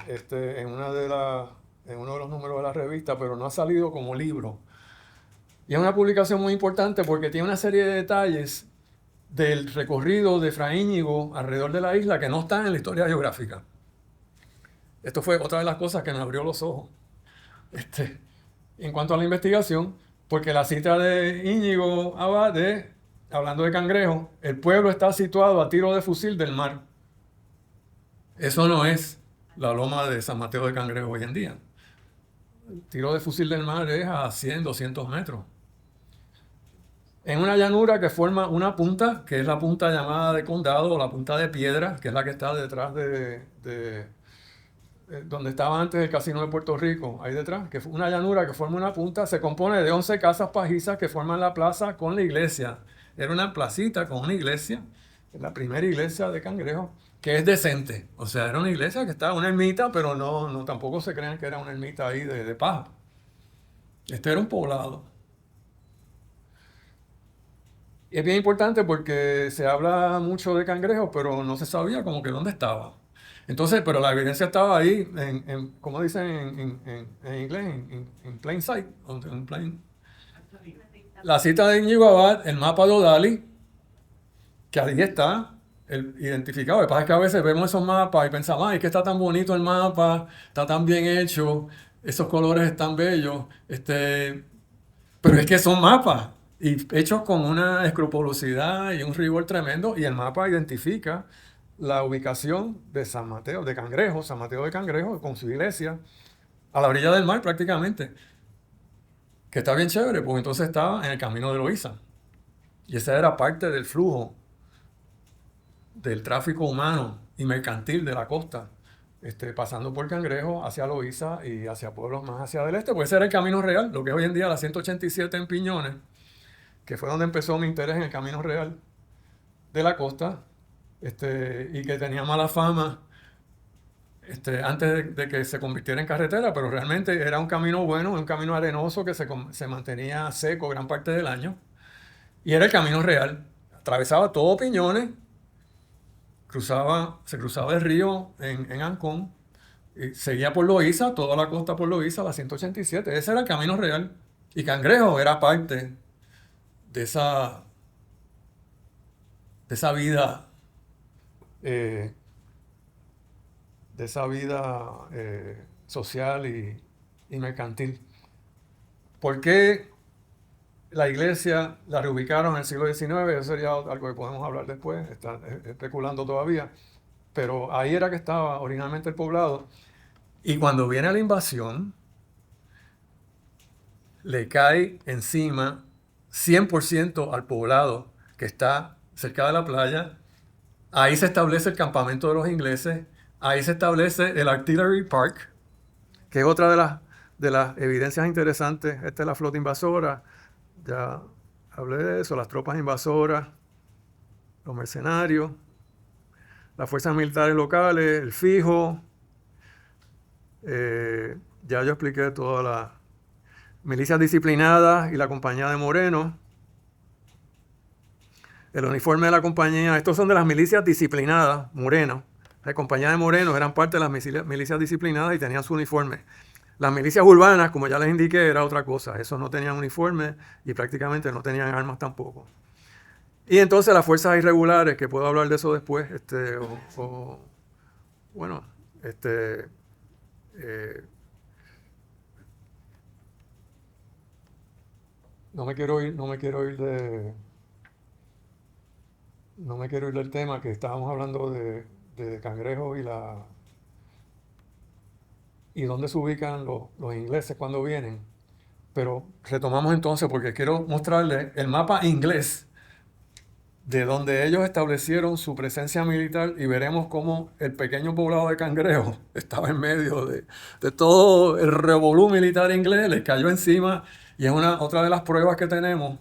en uno de los números de la revista, pero no ha salido como libro. Y es una publicación muy importante porque tiene una serie de detalles del recorrido de Efraín Íñigo alrededor de la isla que no están en la historia geográfica. Esto fue otra de las cosas que me abrió los ojos en cuanto a la investigación, porque la cita de Íñigo Abad, hablando de Cangrejo, el pueblo está situado a tiro de fusil del mar. Eso no es la loma de San Mateo de Cangrejo hoy en día. El tiro de fusil del mar es a 100, 200 metros. En una llanura que forma una punta, que es la punta llamada de Condado, o la punta de Piedra, que es la que está detrás de donde estaba antes el Casino de Puerto Rico, ahí detrás, que es una llanura que forma una punta, se compone de 11 casas pajizas que forman la plaza con la iglesia. Era una placita con una iglesia, la primera iglesia de Cangrejo, que es decente. O sea, era una iglesia que estaba, una ermita, pero no tampoco se crean que era una ermita ahí de paja. Este era un poblado. Y es bien importante porque se habla mucho de Cangrejo, pero no se sabía como que dónde estaba. Entonces, pero la evidencia estaba ahí, como dicen en inglés, en plain sight. La cita de Íñigo Abad, el mapa de O'Daly, que ahí está identificado. Lo que pasa es que a veces vemos esos mapas y pensamos, ay, es que está tan bonito el mapa, está tan bien hecho, esos colores están bellos, pero es que son mapas y hechos con una escrupulosidad y un rigor tremendo, y el mapa identifica la ubicación de San Mateo, de Cangrejo, San Mateo de Cangrejo, con su iglesia, a la orilla del mar prácticamente, que está bien chévere, porque entonces estaba en el camino de Loíza. Y esa era parte del flujo del tráfico humano y mercantil de la costa, pasando por Cangrejo hacia Loíza y hacia pueblos más hacia el este, pues ese era el camino real, lo que es hoy en día la 187 en Piñones, que fue donde empezó mi interés en el camino real de la costa, y que tenía mala fama antes de que se convirtiera en carretera, pero realmente era un camino bueno, un camino arenoso que se mantenía seco gran parte del año, y era el camino real. Atravesaba todo Piñones, se cruzaba el río en Ancón, y seguía por Loíza, toda la costa por Loíza, la 187. Ese era el camino real. Y Cangrejo era parte de esa vida social y mercantil. ¿Por qué la iglesia la reubicaron en el siglo XIX? Eso sería algo que podemos hablar después, está especulando todavía, pero ahí era que estaba originalmente el poblado. Y cuando viene la invasión, le cae encima 100% al poblado que está cerca de la playa. Ahí se establece el campamento de los ingleses, ahí se establece el Artillery Park, que es otra de las evidencias interesantes. Esta es la flota invasora, ya hablé de eso, las tropas invasoras, los mercenarios, las fuerzas militares locales, el fijo. Ya yo expliqué todas las milicias disciplinadas y la compañía de Moreno. El uniforme de la compañía, estos son de las milicias disciplinadas, Moreno. La compañía de Moreno eran parte de las milicias disciplinadas y tenían su uniforme. Las milicias urbanas, como ya les indiqué, era otra cosa. Esos no tenían uniforme y prácticamente no tenían armas tampoco. Y entonces las fuerzas irregulares, que puedo hablar de eso después, bueno, no me quiero ir del tema que estábamos hablando de Cangrejo y dónde se ubican los ingleses cuando vienen. Pero retomamos entonces porque quiero mostrarles el mapa inglés de donde ellos establecieron su presencia militar y veremos cómo el pequeño poblado de Cangrejo estaba en medio de todo el revolú militar inglés, les cayó encima y es otra de las pruebas que tenemos,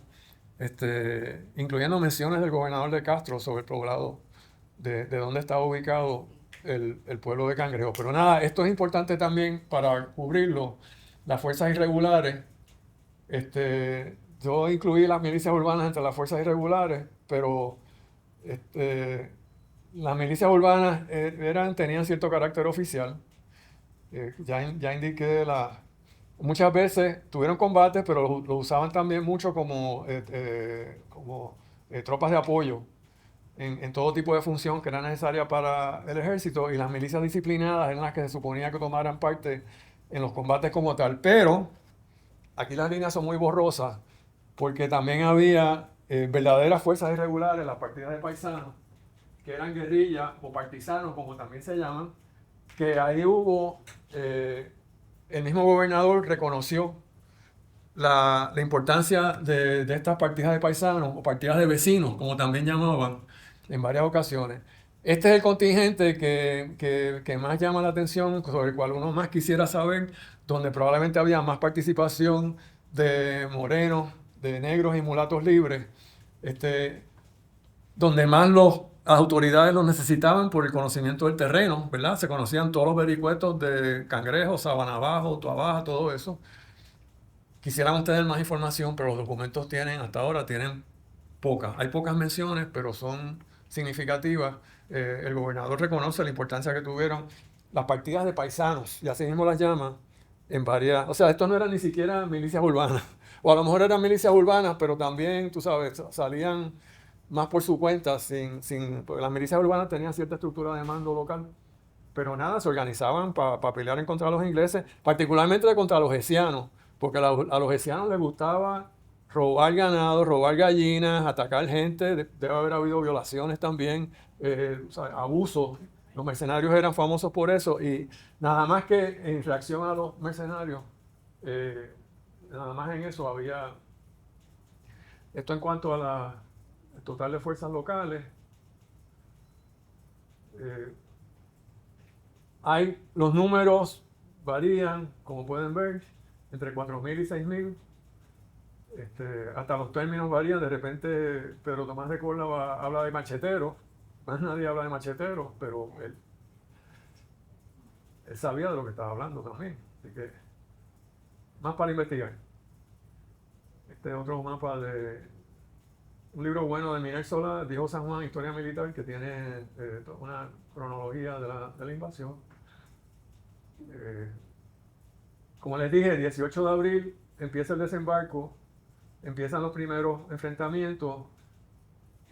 incluyendo menciones del gobernador de Castro sobre el poblado de donde estaba ubicado el pueblo de Cangrejo. Pero nada, esto es importante también para cubrirlo, las fuerzas irregulares. Yo incluí las milicias urbanas entre las fuerzas irregulares, pero las milicias urbanas tenían cierto carácter oficial. Ya indiqué, muchas veces tuvieron combates, pero lo usaban también mucho como tropas de apoyo en todo tipo de función que era necesaria para el ejército, y las milicias disciplinadas eran las que se suponía que tomaran parte en los combates como tal. Pero aquí las líneas son muy borrosas porque también había verdaderas fuerzas irregulares, las partidas de paisanos, que eran guerrillas o partisanos, como también se llaman, que ahí hubo, el mismo gobernador reconoció la importancia de estas partidas de paisanos o partidas de vecinos, como también llamaban en varias ocasiones. Este es el contingente que más llama la atención, sobre el cual uno más quisiera saber, donde probablemente había más participación de morenos, de negros y mulatos libres, donde más las autoridades los necesitaban por el conocimiento del terreno, ¿verdad? Se conocían todos los vericuetos de Cangrejo, Sabana Abajo, Toa Baja, todo eso. Quisiéramos tener más información, pero los documentos hasta ahora tienen pocas. Hay pocas menciones, pero son significativas. El gobernador reconoce la importancia que tuvieron las partidas de paisanos, y así mismo las llama, en varias. O sea, esto no eran ni siquiera milicias urbanas, o a lo mejor eran milicias urbanas, pero también, tú sabes, salían más por su cuenta, porque las milicias urbanas tenían cierta estructura de mando local. Pero nada, se organizaban para pelear en contra de los ingleses, particularmente contra los hessianos, porque a los hessianos les gustaba robar ganado, robar gallinas, atacar gente. Debe haber habido violaciones también, o sea, abusos. Los mercenarios eran famosos por eso, y nada más que en reacción a los mercenarios, nada más en eso había. Esto en cuanto a el total de fuerzas locales. Los números varían, como pueden ver, entre 4.000 y 6.000. Hasta los términos varían. De repente Pedro Tomás de Córdoba habla de macheteros. Más nadie habla de macheteros, pero él sabía de lo que estaba hablando también. Así que, más para investigar. Este es otro mapa de un libro bueno de Miguel Solá, Viejo San Juan, Historia Militar, que tiene una cronología de la invasión. Como les dije, el 18 de abril empieza el desembarco, empiezan los primeros enfrentamientos.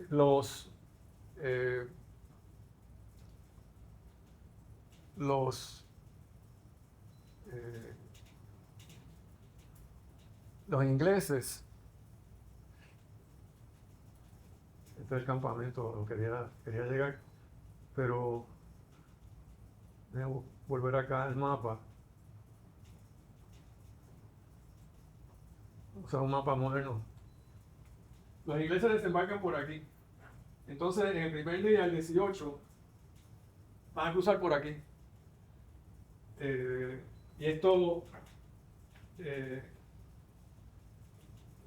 Los ingleses, este es el campamento, lo quería llegar, pero debo volver acá al mapa. O sea, un mapa moderno. Los ingleses desembarcan por aquí. Entonces, en el primer día, el 18, van a cruzar por aquí. Y esto,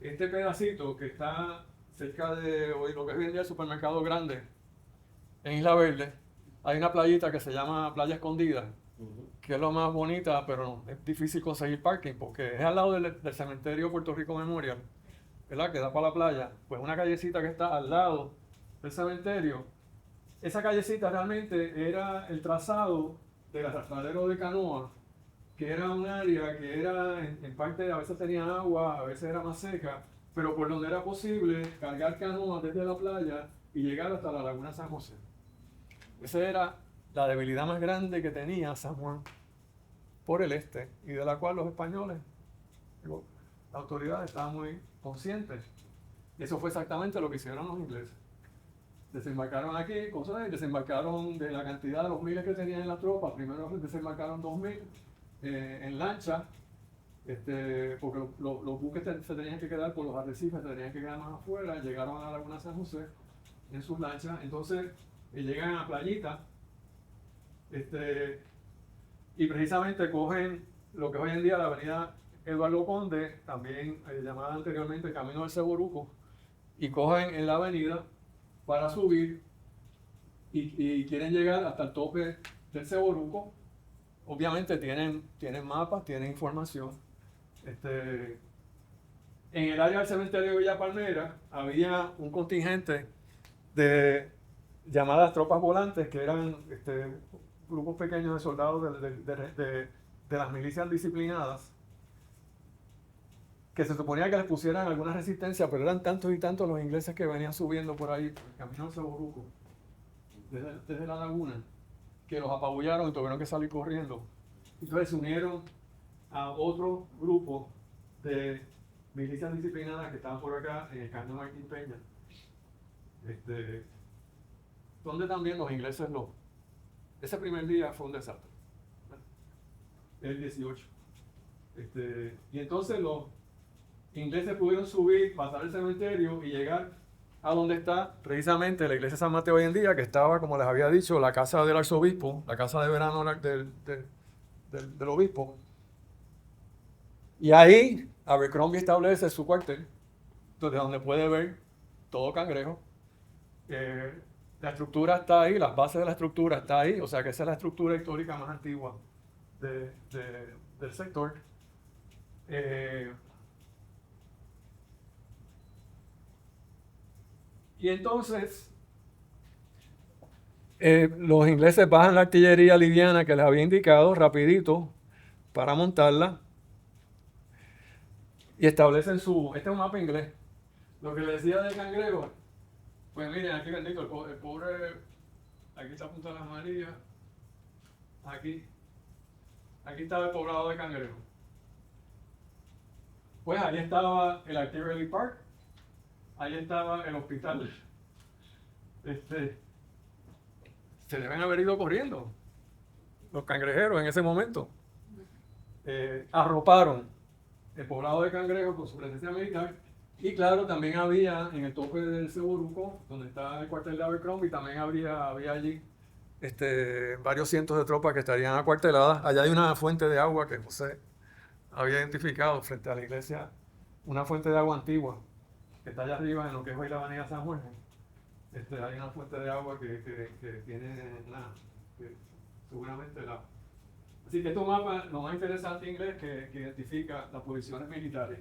este pedacito que está cerca de hoy, lo que es hoy en día el supermercado grande, en Isla Verde, hay una playita que se llama Playa Escondida, que es lo más bonita, pero es difícil conseguir parking porque es al lado del cementerio Puerto Rico Memorial, ¿verdad? Que da para la playa. Pues una callecita que está al lado del cementerio. Esa callecita realmente era el trazado del arrastradero de canoa que era un área que era en parte a veces tenía agua, a veces era más seca, pero por donde era posible cargar canoas desde la playa y llegar hasta la laguna San José. Esa era la debilidad más grande que tenía San Juan por el este y de la cual los españoles, las autoridades estaban muy conscientes. Y eso fue exactamente lo que hicieron los ingleses. Desembarcaron aquí, desembarcaron de la cantidad de los miles que tenían en la tropa. Primero desembarcaron 2.000 en lancha, porque los buques se tenían que quedar por los arrecifes, se tenían que quedar más afuera. Llegaron a la laguna San José en sus lanchas. Entonces llegan a la playita y precisamente cogen lo que es hoy en día la avenida Eduardo Conde, también llamada anteriormente el Camino del Seboruco, y cogen en la avenida para subir y quieren llegar hasta el tope del Seboruco. Obviamente tienen mapas, tienen información. En el área del cementerio de Villa Palmera había un contingente de llamadas tropas volantes, que eran grupos pequeños de soldados de las milicias disciplinadas, que se suponía que les pusieran alguna resistencia, pero eran tantos y tantos los ingleses que venían subiendo por ahí, por el camino del Seboruco, desde la laguna, que los apabullaron y tuvieron que salir corriendo. Entonces se unieron a otro grupo de milicias disciplinadas que estaban por acá en el camino Martín Peña, donde también los ingleses ese primer día fue un desastre, el 18. Y entonces los ingleses pudieron subir, pasar el cementerio y llegar a donde está precisamente la iglesia de San Mateo hoy en día, que estaba, como les había dicho, la casa del arzobispo, la casa de verano del obispo. Y ahí Abercrombie establece su cuartel, desde donde puede ver todo Cangrejo. La estructura está ahí, las bases de la estructura está ahí, o sea que esa es la estructura histórica más antigua del sector. Y entonces los ingleses bajan la artillería liviana que les había indicado rapidito para montarla y establecen este es un mapa inglés. Lo que les decía de Cangrejo, pues miren, aquí bendito, el pobre, aquí está Punta Las Marías, aquí estaba el poblado de Cangrejo. Pues ahí estaba el Artillery Park, ahí estaba el hospital. Se deben haber ido corriendo los cangrejeros en ese momento. Arroparon el poblado de Cangrejo con su presencia militar. Y claro, también había en el tope del Seboruco, donde está el cuartel de Abercrombie, también había allí varios cientos de tropas que estarían acuarteladas. Allá hay una fuente de agua que José había identificado frente a la iglesia, una fuente de agua antigua que está allá arriba en lo que es hoy la avenida San Jorge. Hay una fuente de agua que tiene seguramente Así que este mapa, lo más interesante inglés que identifica las posiciones militares.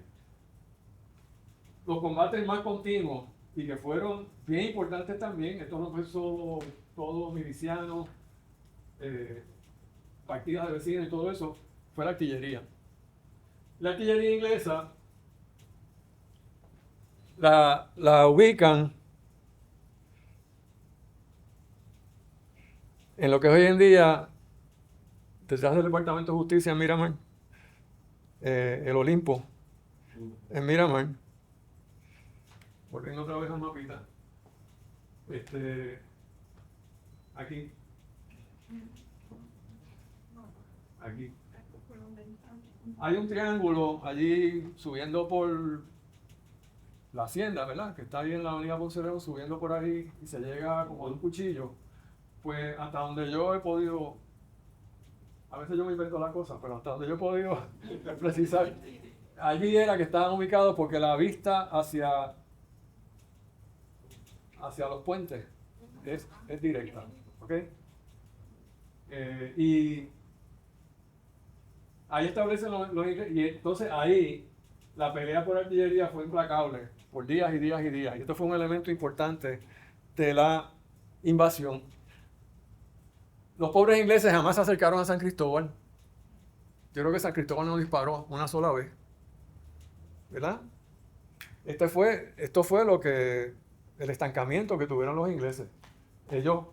Los combates más continuos y que fueron bien importantes también, esto no fue solo todo miliciano, partidas de vecinos y todo eso, fue la artillería. La artillería inglesa la ubican en lo que hoy en día, detrás del Departamento de Justicia en Miramar, el Olimpo, en Miramar. Volviendo otra vez al mapita. Aquí. Hay un triángulo allí subiendo por la hacienda, ¿verdad? Que está ahí en la avenida Ponce León, subiendo por ahí y se llega como de un cuchillo. Pues hasta donde yo he podido, a veces yo me invento las cosas, pero hasta donde yo he podido precisar, allí era que estaban ubicados porque la vista hacia los puentes es directa, ¿ok? Y ahí establecen y entonces ahí la pelea por artillería fue implacable por días y días y días. Y esto fue un elemento importante de la invasión. Los pobres ingleses jamás se acercaron a San Cristóbal. Yo creo que San Cristóbal no disparó una sola vez, ¿verdad? Esto fue el estancamiento que tuvieron los ingleses. Ellos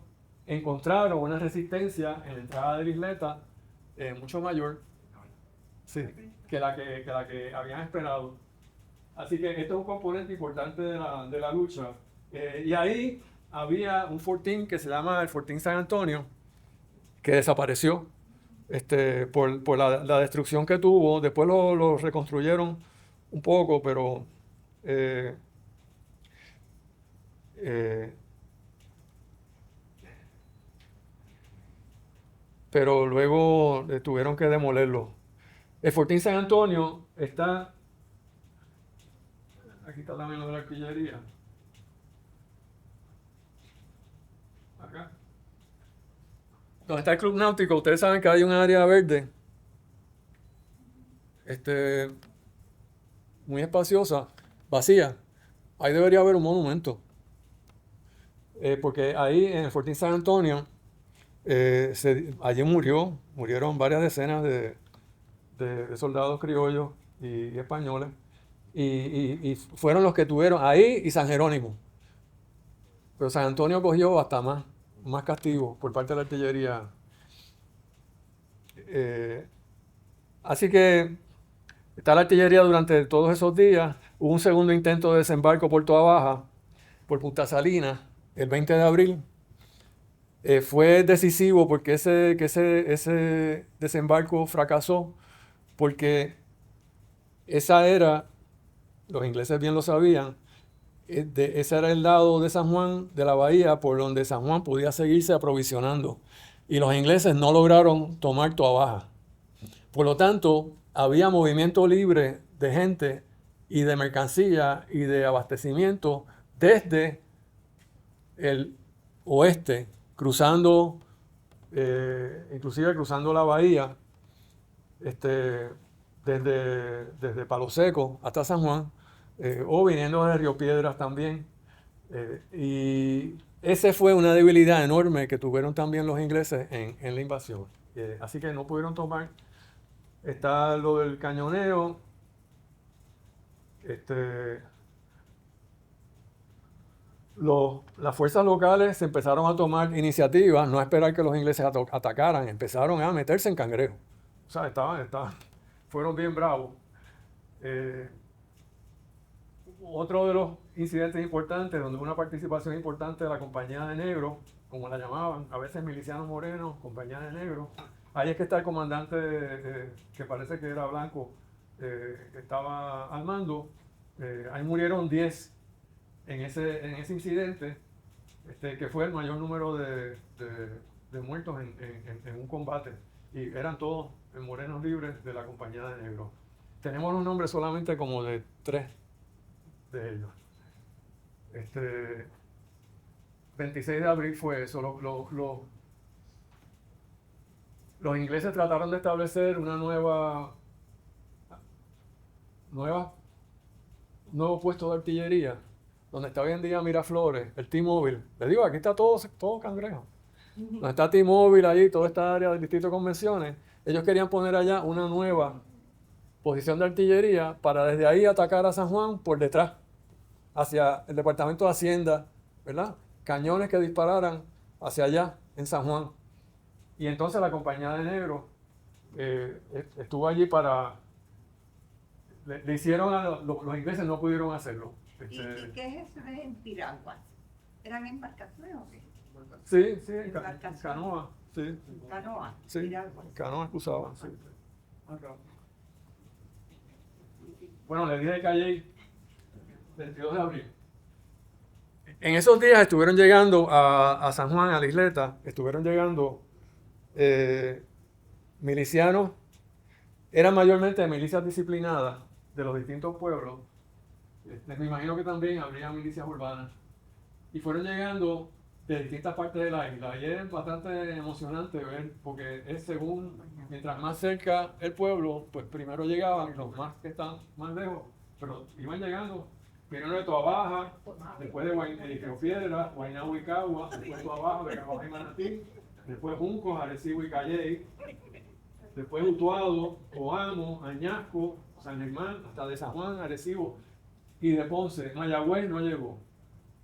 encontraron una resistencia en la entrada de la isleta mucho mayor, sí, que la que habían esperado. Así que esto es un componente importante de la lucha. Y ahí había un fortín que se llama el Fortín San Antonio, que desapareció por la destrucción que tuvo. Después lo reconstruyeron un poco, pero luego tuvieron que demolerlo. El Fortín San Antonio está... Aquí está también lo de la artillería. Acá. Donde está el Club Náutico, ustedes saben que hay un área verde. Muy espaciosa, vacía. Ahí debería haber un monumento. Porque ahí en el Fortín San Antonio, allí murieron varias decenas de soldados criollos y españoles. Y fueron los que tuvieron ahí y San Jerónimo. Pero San Antonio cogió hasta más castigo por parte de la artillería. Así que está la artillería durante todos esos días. Hubo un segundo intento de desembarco por Toa Baja, por Punta Salinas, el 20 de abril. Fue decisivo porque ese desembarco fracasó, porque esa era, los ingleses bien lo sabían, ese era el lado de San Juan, de la bahía, por donde San Juan podía seguirse aprovisionando. Y los ingleses no lograron tomar Toa Baja. Por lo tanto, había movimiento libre de gente y de mercancía y de abastecimiento desde el oeste, inclusive cruzando la bahía, desde Palo Seco hasta San Juan, o viniendo de Río Piedras también. Y esa fue una debilidad enorme que tuvieron también los ingleses en la invasión. Así que no pudieron tomar. Está lo del cañoneo. Las fuerzas locales se empezaron a tomar iniciativas, no a esperar que los ingleses atacaran, empezaron a meterse en Cangrejo. O sea, fueron bien bravos. Otro de los incidentes importantes, donde hubo una participación importante de la Compañía de Negro, como la llamaban, a veces milicianos morenos, Compañía de Negro. Ahí es que está el comandante, que parece que era blanco, que estaba al mando. Ahí murieron 10 en ese incidente, que fue el mayor número de muertos en un combate. Y eran todos morenos libres de la Compañía de Negro. Tenemos un nombre solamente como de 3 de ellos. 26 de abril fue eso. Los ingleses trataron de establecer una nuevo puesto de artillería, donde está hoy en día Miraflores, el T-Mobile. Les digo, aquí está todo Cangrejo. Donde está T-Mobile, allí, toda esta área del distrito de convenciones. Ellos querían poner allá una nueva posición de artillería para desde ahí atacar a San Juan por detrás, hacia el Departamento de Hacienda, ¿verdad? Cañones que dispararan hacia allá, en San Juan. Y entonces la Compañía de Negro estuvo allí para... Le hicieron los ingleses no pudieron hacerlo. ¿Y qué es eso de piraguas? ¿Eran embarcaciones o qué? Sí, canoa. Sí. Canoa. Sí, Piraguas. canoas que usaban. Sí. Bueno, le dije que allí, 22 de abril. En esos días estuvieron llegando a San Juan, a la isleta, estuvieron llegando milicianos, eran mayormente milicias disciplinadas de los distintos pueblos. Me imagino que también habría milicias urbanas. Y fueron llegando de distintas partes de la isla. Y es bastante emocionante ver, porque es según, mientras más cerca el pueblo, pues primero llegaban los más que están más lejos, pero iban llegando primero de Toa Baja, después de Río Piedras, Guaynabo y Cagua, después Toa Baja, de Cagua y Manatí, después Juncos, Arecibo y Calley. después Utuado, Coamo, Añasco, San Germán, hasta de San Juan, Arecibo y de Ponce. Mayagüez no llegó,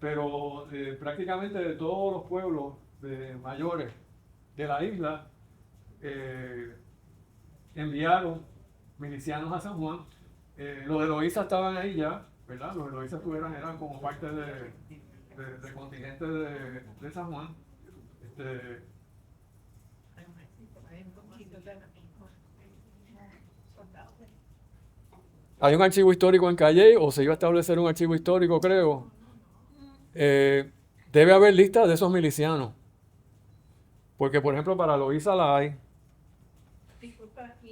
pero prácticamente de todos los pueblos mayores de la isla enviaron milicianos a San Juan. Los de Loíza estaban ahí ya, ¿verdad? Los de Loíza eran como parte del contingente de San Juan. Hay un archivo histórico en Calley, o se iba a establecer un archivo histórico, creo. Debe haber listas de esos milicianos. Porque, por ejemplo, para Loíza la hay.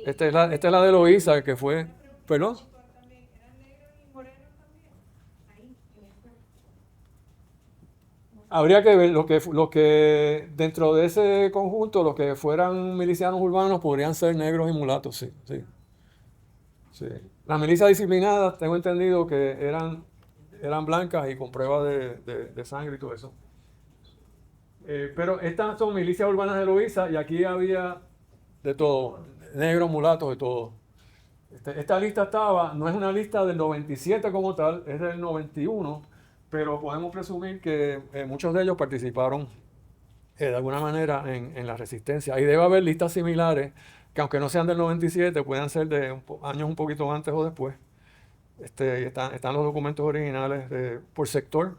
Esta es la de Loíza, que fue... ¿Perdón? Habría que ver los que dentro de ese conjunto, los que fueran milicianos urbanos, podrían ser negros y mulatos, sí, sí. Sí. Las milicias disciplinadas, tengo entendido que eran blancas y con pruebas de sangre y todo eso. Pero estas son milicias urbanas de Loíza y aquí había de todo, negros, mulatos, de todo. Esta lista no es una lista del 97 como tal, es del 91, pero podemos presumir que muchos de ellos participaron de alguna manera en la resistencia. Y debe haber listas similares que aunque no sean del 97, puedan ser de años un poquito antes o después. Están los documentos originales por sector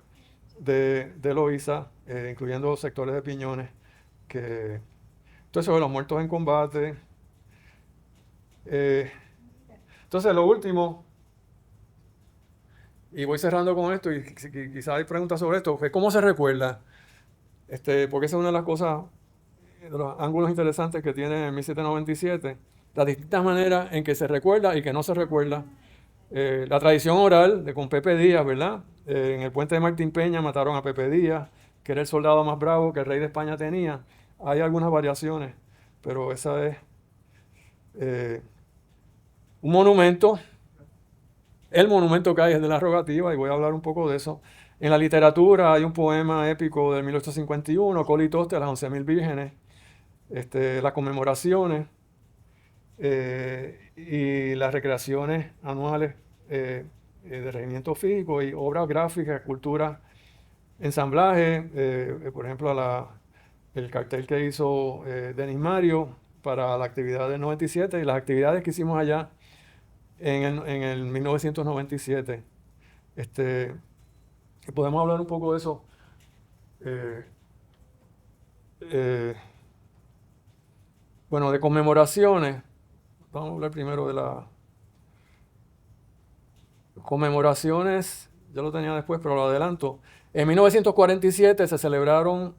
de Loíza, incluyendo sectores de Piñones. Entonces, sobre los muertos en combate. Entonces, lo último, y voy cerrando con esto, y quizás hay preguntas sobre esto, es cómo se recuerda. Porque esa es una de las cosas, de los ángulos interesantes que tiene 1797, las distintas maneras en que se recuerda y que no se recuerda. La tradición oral con Pepe Díaz, ¿verdad? En el puente de Martín Peña mataron a Pepe Díaz, que era el soldado más bravo que el rey de España tenía. Hay algunas variaciones, pero esa es un monumento. El monumento que hay es de la rogativa, y voy a hablar un poco de eso. En la literatura hay un poema épico de 1851, Col y Toste a las 11.000 vírgenes, las conmemoraciones y las recreaciones anuales de regimiento físico y obras gráficas, cultura, ensamblaje, por ejemplo, el cartel que hizo Denis Mario para la actividad del 97 y las actividades que hicimos allá en el 1997. Podemos hablar un poco de eso. Bueno, de conmemoraciones. Vamos a hablar primero de las conmemoraciones. Ya lo tenía después, pero lo adelanto. En 1947 se celebraron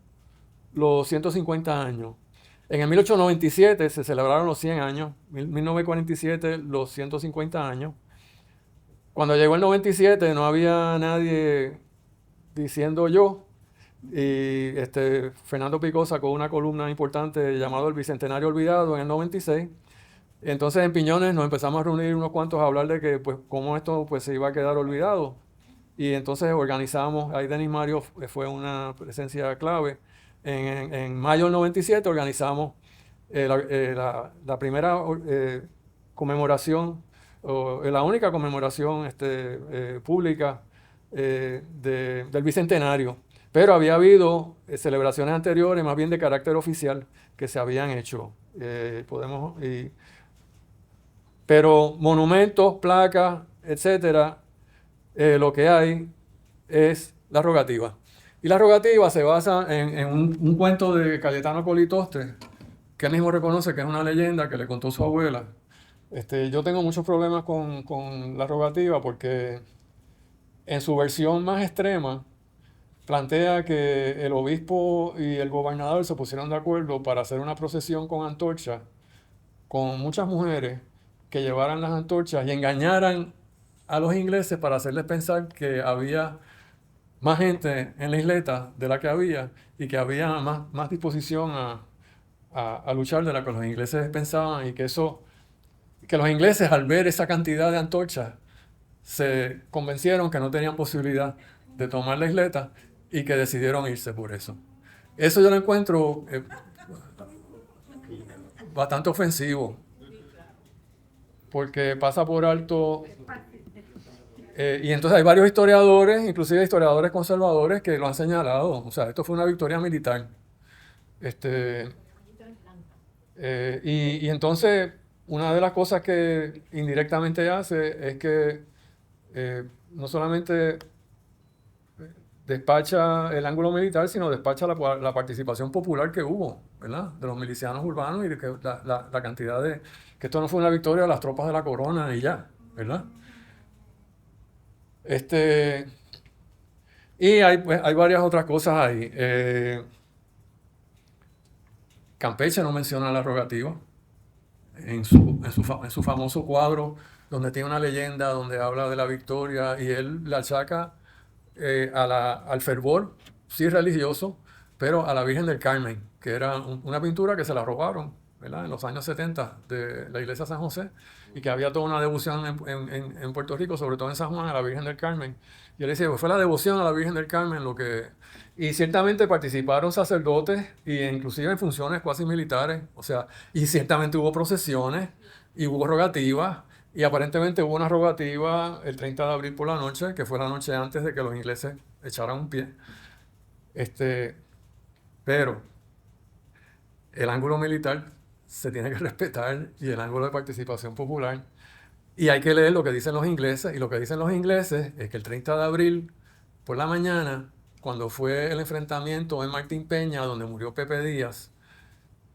los 150 años. En el 1897 se celebraron los 100 años. En 1947 los 150 años. Cuando llegó el 97 no había nadie diciendo yo. Y Fernando Picó sacó una columna importante llamada El Bicentenario Olvidado en el 96. Entonces en Piñones nos empezamos a reunir unos cuantos a hablar de que pues cómo esto pues se iba a quedar olvidado. Y entonces organizamos, ahí Denis Mario fue una presencia clave. En mayo del 97 organizamos la primera conmemoración, la única conmemoración pública del Bicentenario. Pero había habido celebraciones anteriores, más bien de carácter oficial, que se habían hecho. Pero monumentos, placas, etcétera, lo que hay es la rogativa. Y la rogativa se basa en un cuento de Cayetano Col y Toste, que él mismo reconoce que es una leyenda que le contó su abuela. Yo tengo muchos problemas con la rogativa porque en su versión más extrema plantea que el obispo y el gobernador se pusieron de acuerdo para hacer una procesión con antorchas, con muchas mujeres que llevaran las antorchas y engañaran a los ingleses para hacerles pensar que había más gente en la isleta de la que había y que había más disposición a luchar de la que los ingleses pensaban, y que los ingleses al ver esa cantidad de antorchas se convencieron que no tenían posibilidad de tomar la isleta y que decidieron irse por eso. Eso yo lo encuentro bastante ofensivo. porque pasa por alto. Y entonces hay varios historiadores, inclusive historiadores conservadores, que lo han señalado. O sea, esto fue una victoria militar. Y entonces, una de las cosas que indirectamente hace es que no solamente despacha el ángulo militar, sino despacha la participación popular que hubo, ¿verdad? De los milicianos urbanos y de que la cantidad de... que esto no fue una victoria de las tropas de la corona y ya, ¿verdad? Y hay varias otras cosas ahí. Campeche no menciona la rogativa en su famoso cuadro, donde tiene una leyenda, donde habla de la victoria, y él la achaca al fervor, sí religioso, pero a la Virgen del Carmen, que era una pintura que se la robaron, ¿verdad? En los años 70 de la iglesia de San José, y que había toda una devoción en Puerto Rico, sobre todo en San Juan, a la Virgen del Carmen. Y él decía, pues fue la devoción a la Virgen del Carmen lo que... Y ciertamente participaron sacerdotes, e inclusive en funciones cuasi militares, o sea, y ciertamente hubo procesiones, y hubo rogativas, y aparentemente hubo una rogativa el 30 de abril por la noche, que fue la noche antes de que los ingleses echaran un pie. Pero el ángulo militar se tiene que respetar y el ángulo de participación popular. Y hay que leer lo que dicen los ingleses. Y lo que dicen los ingleses es que el 30 de abril por la mañana, cuando fue el enfrentamiento en Martín Peña, donde murió Pepe Díaz,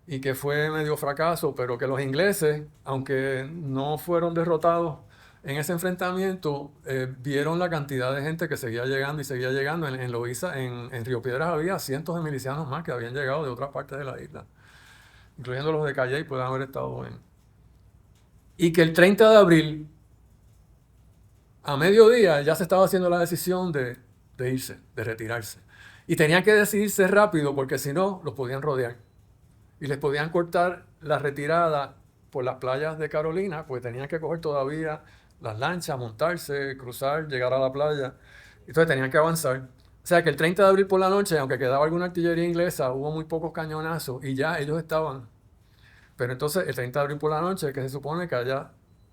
y que fue medio fracaso, pero que los ingleses, aunque no fueron derrotados en ese enfrentamiento, vieron la cantidad de gente que seguía llegando y seguía llegando. En Loíza, en Río Piedras, había cientos de milicianos más que habían llegado de otras partes de la isla, incluyendo los de Calley, pueden haber estado en... Y que el 30 de abril, a mediodía, ya se estaba haciendo la decisión de irse, de retirarse. Y tenían que decidirse rápido, porque si no, los podían rodear. Y les podían cortar la retirada por las playas de Carolina, pues tenían que coger todavía las lanchas, montarse, cruzar, llegar a la playa. Entonces tenían que avanzar. O sea que el 30 de abril por la noche, aunque quedaba alguna artillería inglesa, hubo muy pocos cañonazos y ya ellos estaban. Pero entonces el 30 de abril por la noche, que se supone que haya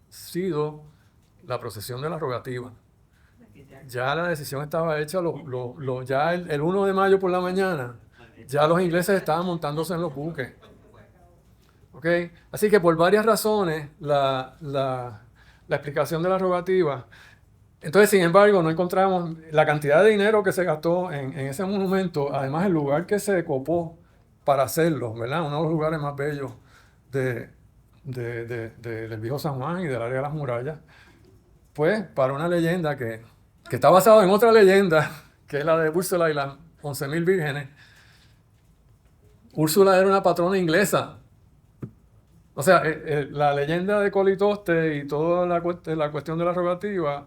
sido la procesión de la rogativa. Ya la decisión estaba hecha, ya el 1 de mayo por la mañana, ya los ingleses estaban montándose en los buques. ¿Okay? Así que por varias razones, la explicación de la rogativa. Entonces, sin embargo, no encontramos la cantidad de dinero que se gastó en ese monumento, además el lugar que se copó para hacerlo, ¿verdad? Uno de los lugares más bellos del viejo San Juan y del área de las murallas, pues para una leyenda que está basada en otra leyenda, que es la de Úrsula y las 11.000 vírgenes. Úrsula era una patrona inglesa. O sea, la leyenda de Colitoste y toda la cuestión de la rogativa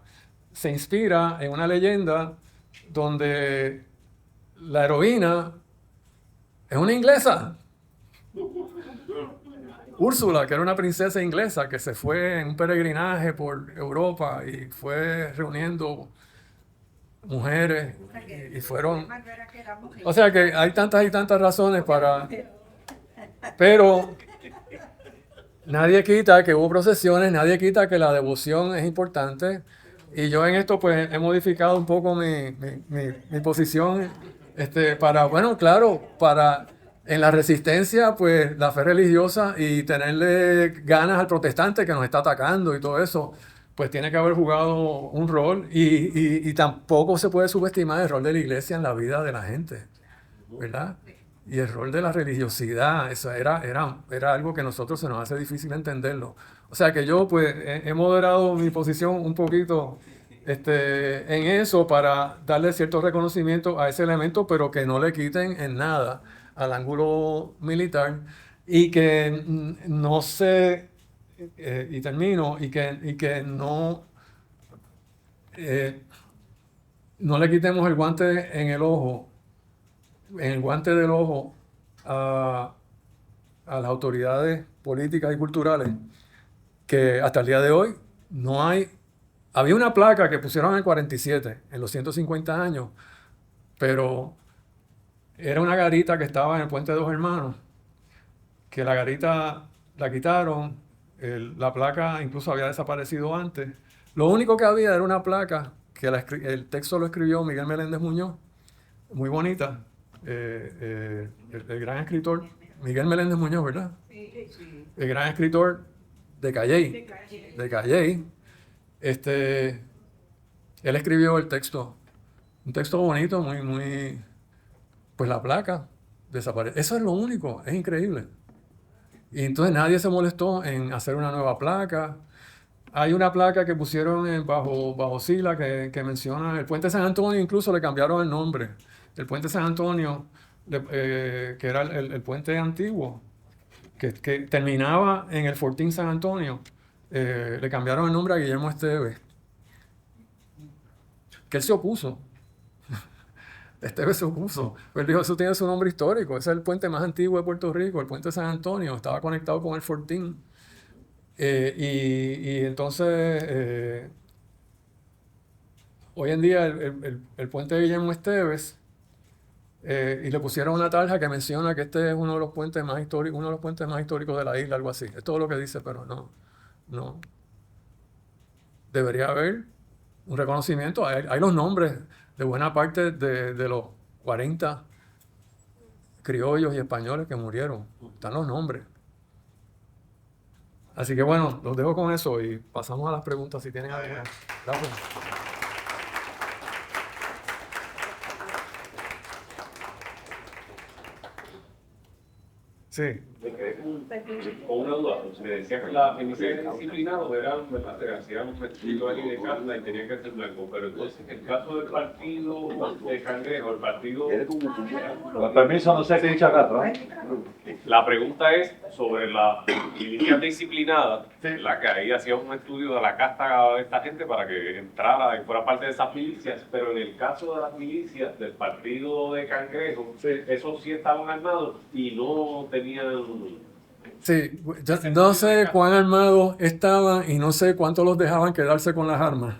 se inspira en una leyenda donde la heroína es una inglesa. Úrsula, que era una princesa inglesa que se fue en un peregrinaje por Europa y fue reuniendo mujeres y fueron... O sea que hay tantas y tantas razones para... Pero nadie quita que hubo procesiones, nadie quita que la devoción es importante. Y yo en esto pues he modificado un poco mi posición para, bueno, claro, para... En la resistencia, pues la fe religiosa y tenerle ganas al protestante que nos está atacando y todo eso, pues tiene que haber jugado un rol y tampoco se puede subestimar el rol de la iglesia en la vida de la gente, ¿verdad? Y el rol de la religiosidad, eso era algo que a nosotros se nos hace difícil entenderlo. O sea que yo pues he moderado mi posición un poquito en eso para darle cierto reconocimiento a ese elemento, pero que no le quiten en nada al ángulo militar y que no se, y termino, y que no le quitemos el guante en el ojo, en el guante del ojo a las autoridades políticas y culturales, que hasta el día de hoy no hay. Había una placa que pusieron en el 47, en los 150 años, pero era una garita que estaba en el Puente de Dos Hermanos, que la garita la quitaron La placa incluso había desaparecido antes. Lo único que había era una placa que el texto lo escribió Miguel Meléndez Muñoz, muy bonita. El gran escritor, Miguel Meléndez Muñoz, ¿verdad? Sí. El gran escritor de Calley. De calle. De Calley. Él escribió el texto. Un texto bonito, muy... Pues la placa desapareció. Eso es lo único, es increíble. Y entonces nadie se molestó en hacer una nueva placa. Hay una placa que pusieron bajo Sila que menciona el puente San Antonio, incluso le cambiaron el nombre. El puente San Antonio, que era el puente antiguo, que terminaba en el Fortín San Antonio, le cambiaron el nombre a Guillermo Esteves. Que él se opuso. Esteves se opuso. Él dijo, eso tiene su nombre histórico, ese es el puente más antiguo de Puerto Rico, el puente San Antonio, estaba conectado con el Fortín. Y entonces, hoy en día el puente de Guillermo Esteves, y le pusieron una tarja que menciona que este es uno de los puentes más históricos de la isla, algo así. Es todo lo que dice, pero no. Debería haber un reconocimiento. Hay los nombres de buena parte de los 40 criollos y españoles que murieron. Están los nombres. Así que bueno, los dejo con eso y pasamos a las preguntas si tienen alguna. Gracias. Sí. Me quedé con una duda. Me decía que la iniciativa disciplinada eran, ¿verdad? Se hacían un vestido ahí de carne y tenían que ser blanco. Pero entonces, en el caso del partido de Cangrejo, el partido. Con permiso, no sé qué dicho acá, ¿no? La pregunta es sobre la milicias disciplinada, la que ahí hacía un estudio de la casta de esta gente para que entrara y fuera parte de esas milicias, pero en el caso de las milicias del partido de Cangrejo, esos sí estaban armados y no tenían... Sí, yo no sé cuán armados estaban y no sé cuántos los dejaban quedarse con las armas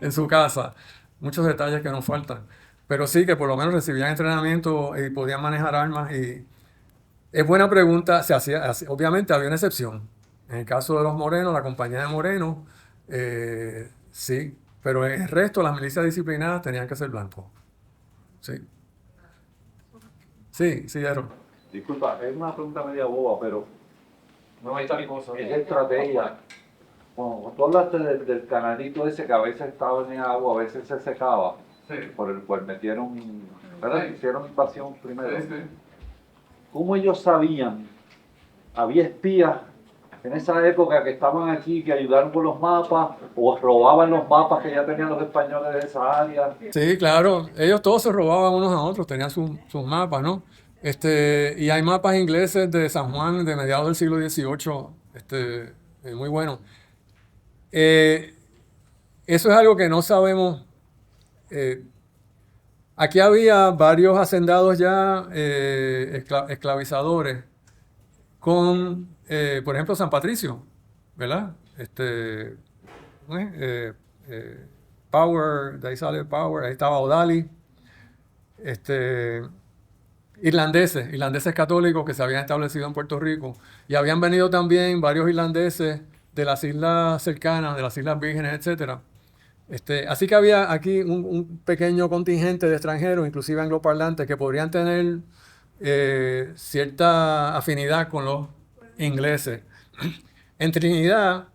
en su casa. Muchos detalles que nos faltan. Pero sí que por lo menos recibían entrenamiento y podían manejar armas. Y es buena pregunta. Obviamente había una excepción. En el caso de los Morenos, la compañía de Moreno, sí. Pero en el resto, las milicias disciplinadas tenían que ser blancos. Sí. Sí, Aaron. Disculpa, es una pregunta media boba, pero no es estrategia. Bueno, tú hablaste del canalito ese que a veces estaba en agua, a veces se secaba. Sí. Por el cual metieron, ¿verdad? Sí. Hicieron invasión primero. Sí. ¿Cómo ellos sabían? Había espías en esa época que estaban aquí, que ayudaron con los mapas, o robaban los mapas que ya tenían los españoles de esa área. Sí, claro. Ellos todos se robaban unos a otros, tenían sus mapas, ¿no? Y hay mapas ingleses de San Juan de mediados del siglo XVIII, muy buenos. Eso es algo que no sabemos. Aquí había varios hacendados ya esclavizadores con, por ejemplo, San Patricio, ¿verdad? Power, de ahí sale Power, ahí estaba O'Daly. Irlandeses católicos que se habían establecido en Puerto Rico y habían venido también varios irlandeses de las islas cercanas, de las Islas Vírgenes, etc. Así que había aquí un pequeño contingente de extranjeros, inclusive angloparlantes, que podrían tener cierta afinidad con los ingleses. En Trinidad,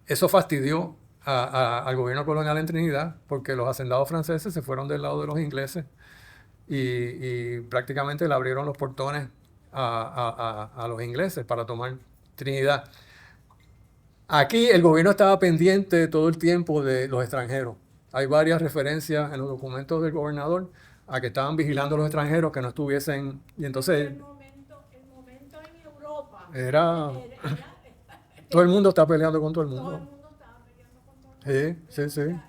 eso fastidió al gobierno colonial en Trinidad, porque los hacendados franceses se fueron del lado de los ingleses y prácticamente le abrieron los portones a los ingleses para tomar Trinidad. Aquí el gobierno estaba pendiente todo el tiempo de los extranjeros. Hay varias referencias en los documentos del gobernador a que estaban vigilando a los extranjeros que no estuviesen. Y entonces El momento en Europa era todo el mundo está peleando con todo el todo el mundo. mundo estaba peleando con todo el mundo. Sí. O sea,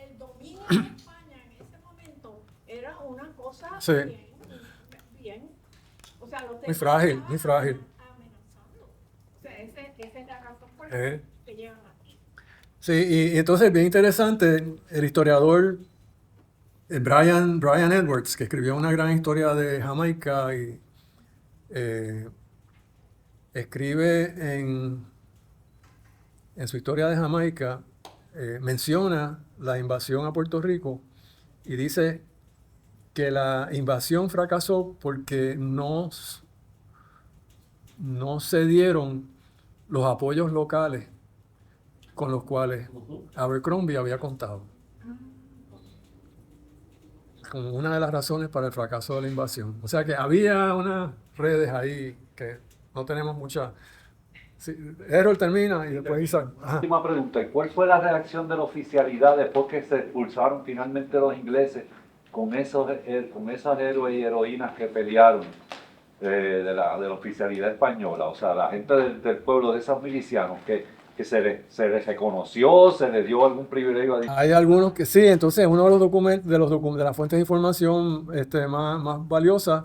el dominio de España en ese momento era una cosa Sí. bien. O sea, los Muy frágil, muy frágil. amenazando. O sea, esa es la razón por la Eh. que llegan aquí. Sí, y entonces bien interesante, el historiador Brian Edwards, que escribió una gran historia de Jamaica, y escribe en su historia de Jamaica, menciona la invasión a Puerto Rico y dice que la invasión fracasó porque no se dieron los apoyos locales con los cuales Abercrombie había contado. Como una de las razones para el fracaso de la invasión. O sea que había unas redes ahí que no tenemos mucha... Sí, Errol termina y después Isaac. Ajá. Última pregunta, ¿y cuál fue la reacción de la oficialidad después que se expulsaron finalmente los ingleses con esas héroes y heroínas que pelearon de la oficialidad española? O sea, la gente del pueblo, de esos milicianos, que se les reconoció, se les dio algún privilegio adicional. Hay algunos que sí, entonces uno de los documentos, de las fuentes de información más valiosas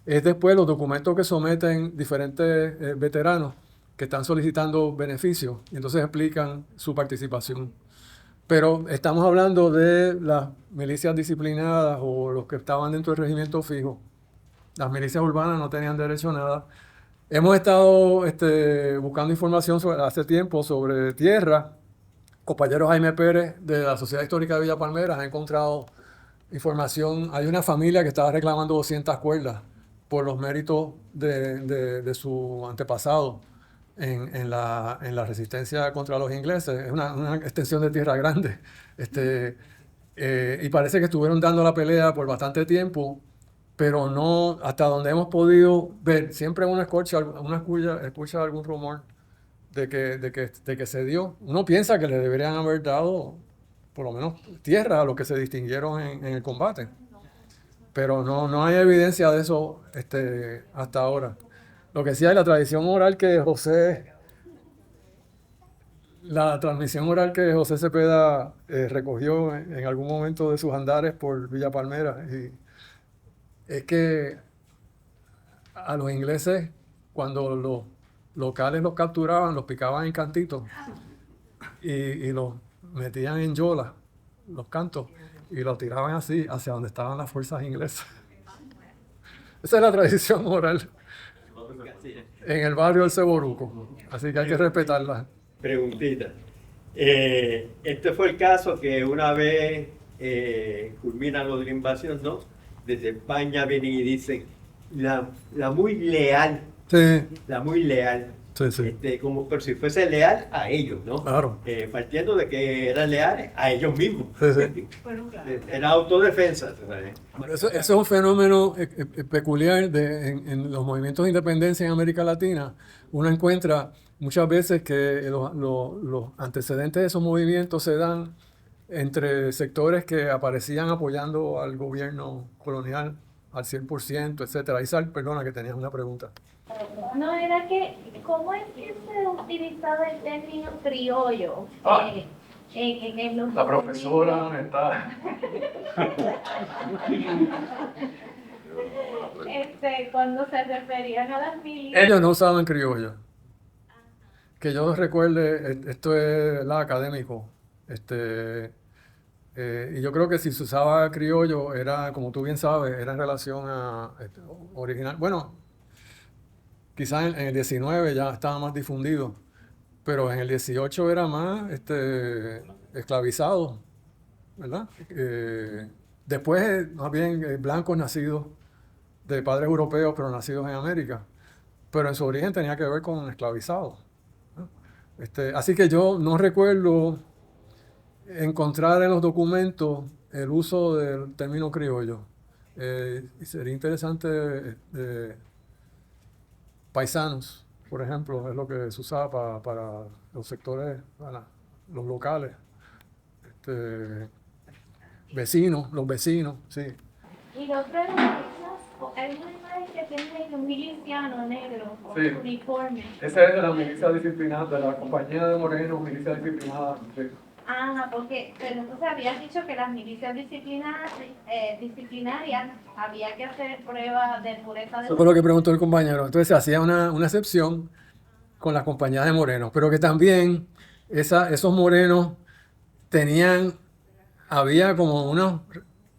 es después los documentos que someten diferentes veteranos que están solicitando beneficios y entonces explican su participación. Pero estamos hablando de las milicias disciplinadas o los que estaban dentro del regimiento fijo. Las milicias urbanas no tenían derecho a nada. Hemos estado buscando información hace tiempo sobre tierra. Compañero Jaime Pérez de la Sociedad Histórica de Villa Palmeras ha encontrado información. Hay una familia que estaba reclamando 200 cuerdas por los méritos de su antepasado en la resistencia contra los ingleses. Es una extensión de tierra grande. Y parece que estuvieron dando la pelea por bastante tiempo, pero no, hasta donde hemos podido ver, siempre uno escucha algún rumor de que se dio. Uno piensa que le deberían haber dado por lo menos tierra a los que se distinguieron en el combate, pero no hay evidencia de eso hasta ahora. Lo que sí hay, la transmisión oral que José Cepeda recogió en algún momento de sus andares por Villa Palmeras, y es que a los ingleses, cuando los locales los capturaban, los picaban en cantitos y los metían en yola, los cantos, y los tiraban así hacia donde estaban las fuerzas inglesas. Esa es la tradición oral en el barrio del Ceboruco, así que hay que respetarla. Preguntita. Este fue el caso que una vez culmina lo de la invasión, ¿no? Desde España vienen y dicen la muy leal, Sí, la muy leal, sí. como por si fuese leal a ellos, ¿no? Claro. Partiendo de que eran leales a ellos mismos. Sí. Bueno, claro. Era autodefensa, ¿sabes? Eso es un fenómeno peculiar en los movimientos de independencia en América Latina. Uno encuentra muchas veces que los antecedentes de esos movimientos se dan entre sectores que aparecían apoyando al gobierno colonial al 100%, etcétera. Isaac, perdona que tenías una pregunta. No, era que, ¿cómo es que se utilizaba el término criollo? En los La profesora está... cuando se referían a las milicias. Ellos no usaban criollo. Que yo recuerde, esto es académico. Y yo creo que si se usaba criollo era, como tú bien sabes, era en relación a original. Bueno, quizás en el 19 ya estaba más difundido, pero en el 18 era más esclavizado, ¿verdad? Después, más bien, blancos nacidos de padres europeos, pero nacidos en América. Pero en su origen tenía que ver con esclavizados, ¿no? Así que yo no recuerdo encontrar en los documentos el uso del término criollo. Y sería interesante, paisanos, por ejemplo, es lo que se usaba para los sectores, para los locales. Vecinos, los vecinos, sí. Y lo otro era hay una imagen que tiene un miliciano negro con Sí. uniforme. Esa es de la milicia disciplinada, de la compañía de Moreno, milicia disciplinada. Sí. Porque, pero entonces habías dicho que las milicias disciplinarias había que hacer pruebas de pureza de... Eso fue lo que preguntó el compañero. Entonces se hacía una excepción con las compañías de morenos, pero que también esos morenos había como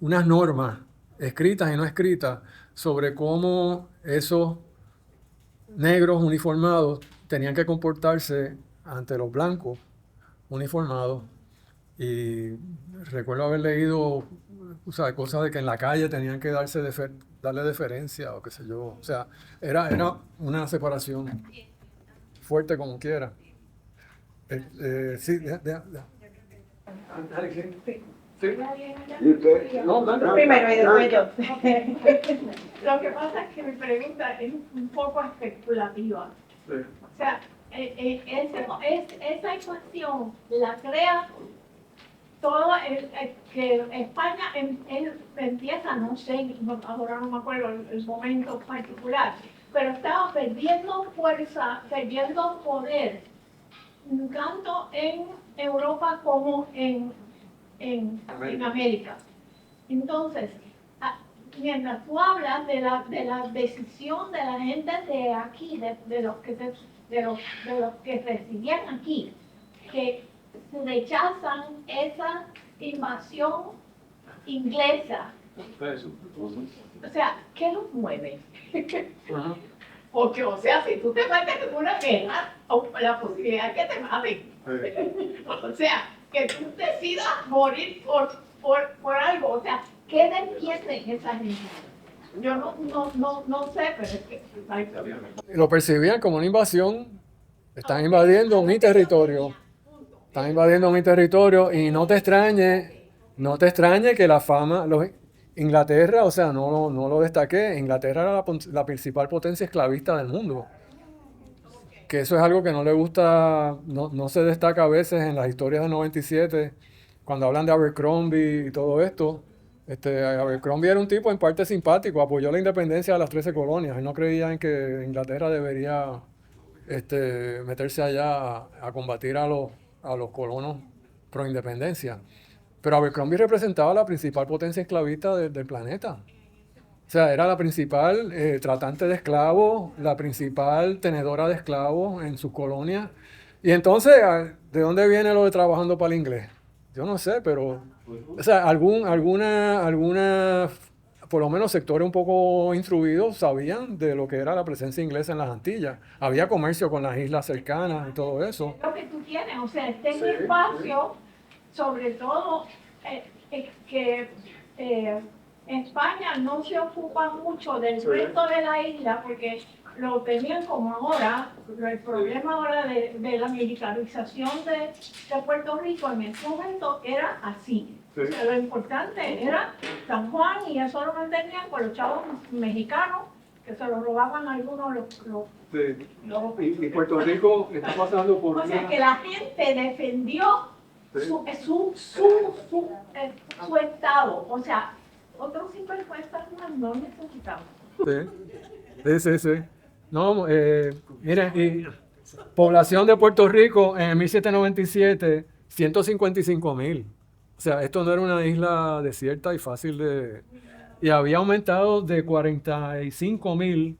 unas normas escritas y no escritas sobre cómo esos negros uniformados tenían que comportarse ante los blancos uniformados. Y recuerdo haber leído, o sea, cosas de que en la calle tenían que darle deferencia o qué sé yo. O sea, era una separación fuerte como quiera. Sí, Primero y después yo. Lo que pasa es que mi pregunta es un poco especulativa. O sea, esa ecuación la crea todo que España empieza, no sé, ahora no me acuerdo el momento particular, pero estaba perdiendo fuerza, perdiendo poder, tanto en Europa como en América. Entonces, mientras tú hablas de la decisión de la gente de aquí, de los que residían aquí, que rechazan esa invasión inglesa. O sea, ¿qué los mueve? Porque, o sea, si tú te metes en una guerra, la posibilidad es que te maten. O sea, que tú decidas morir por algo. O sea, ¿qué defienden esa gente? Yo no sé, pero es que... lo percibían como una invasión. Están invadiendo mi territorio. Están invadiendo mi territorio y no te extrañe que la fama, Inglaterra, o sea, no lo destaqué, Inglaterra era la principal potencia esclavista del mundo. Que eso es algo que no le gusta, no se destaca a veces en las historias del 97, cuando hablan de Abercrombie y todo esto. Abercrombie era un tipo en parte simpático, apoyó la independencia de las 13 colonias y no creía en que Inglaterra debería meterse allá a combatir a los colonos pro independencia. Pero Abercrombie representaba la principal potencia esclavista del planeta. O sea, era la principal tratante de esclavos, la principal tenedora de esclavos en sus colonias. Y entonces, ¿de dónde viene lo de trabajando para el inglés? Yo no sé, pero, o sea, alguna, por lo menos sectores un poco instruidos sabían de lo que era la presencia inglesa en las Antillas. Había comercio con las islas cercanas y todo eso. Lo que tú tienes, o sea, este espacio, sobre todo, que España no se ocupa mucho del resto de la isla porque lo tenían como ahora, el problema ahora de la militarización de Puerto Rico en ese momento era así. Sí. O sea, lo importante era San Juan y eso lo mantenían con los chavos mexicanos que se lo robaban algunos Y Puerto Rico está pasando por o sea, que la gente defendió su estado. O sea, otros sinvergüenzas no necesitamos. Sí. No, miren, y población de Puerto Rico en 1797, 155,000. O sea, esto no era una isla desierta y fácil de... Y había aumentado de 45,000,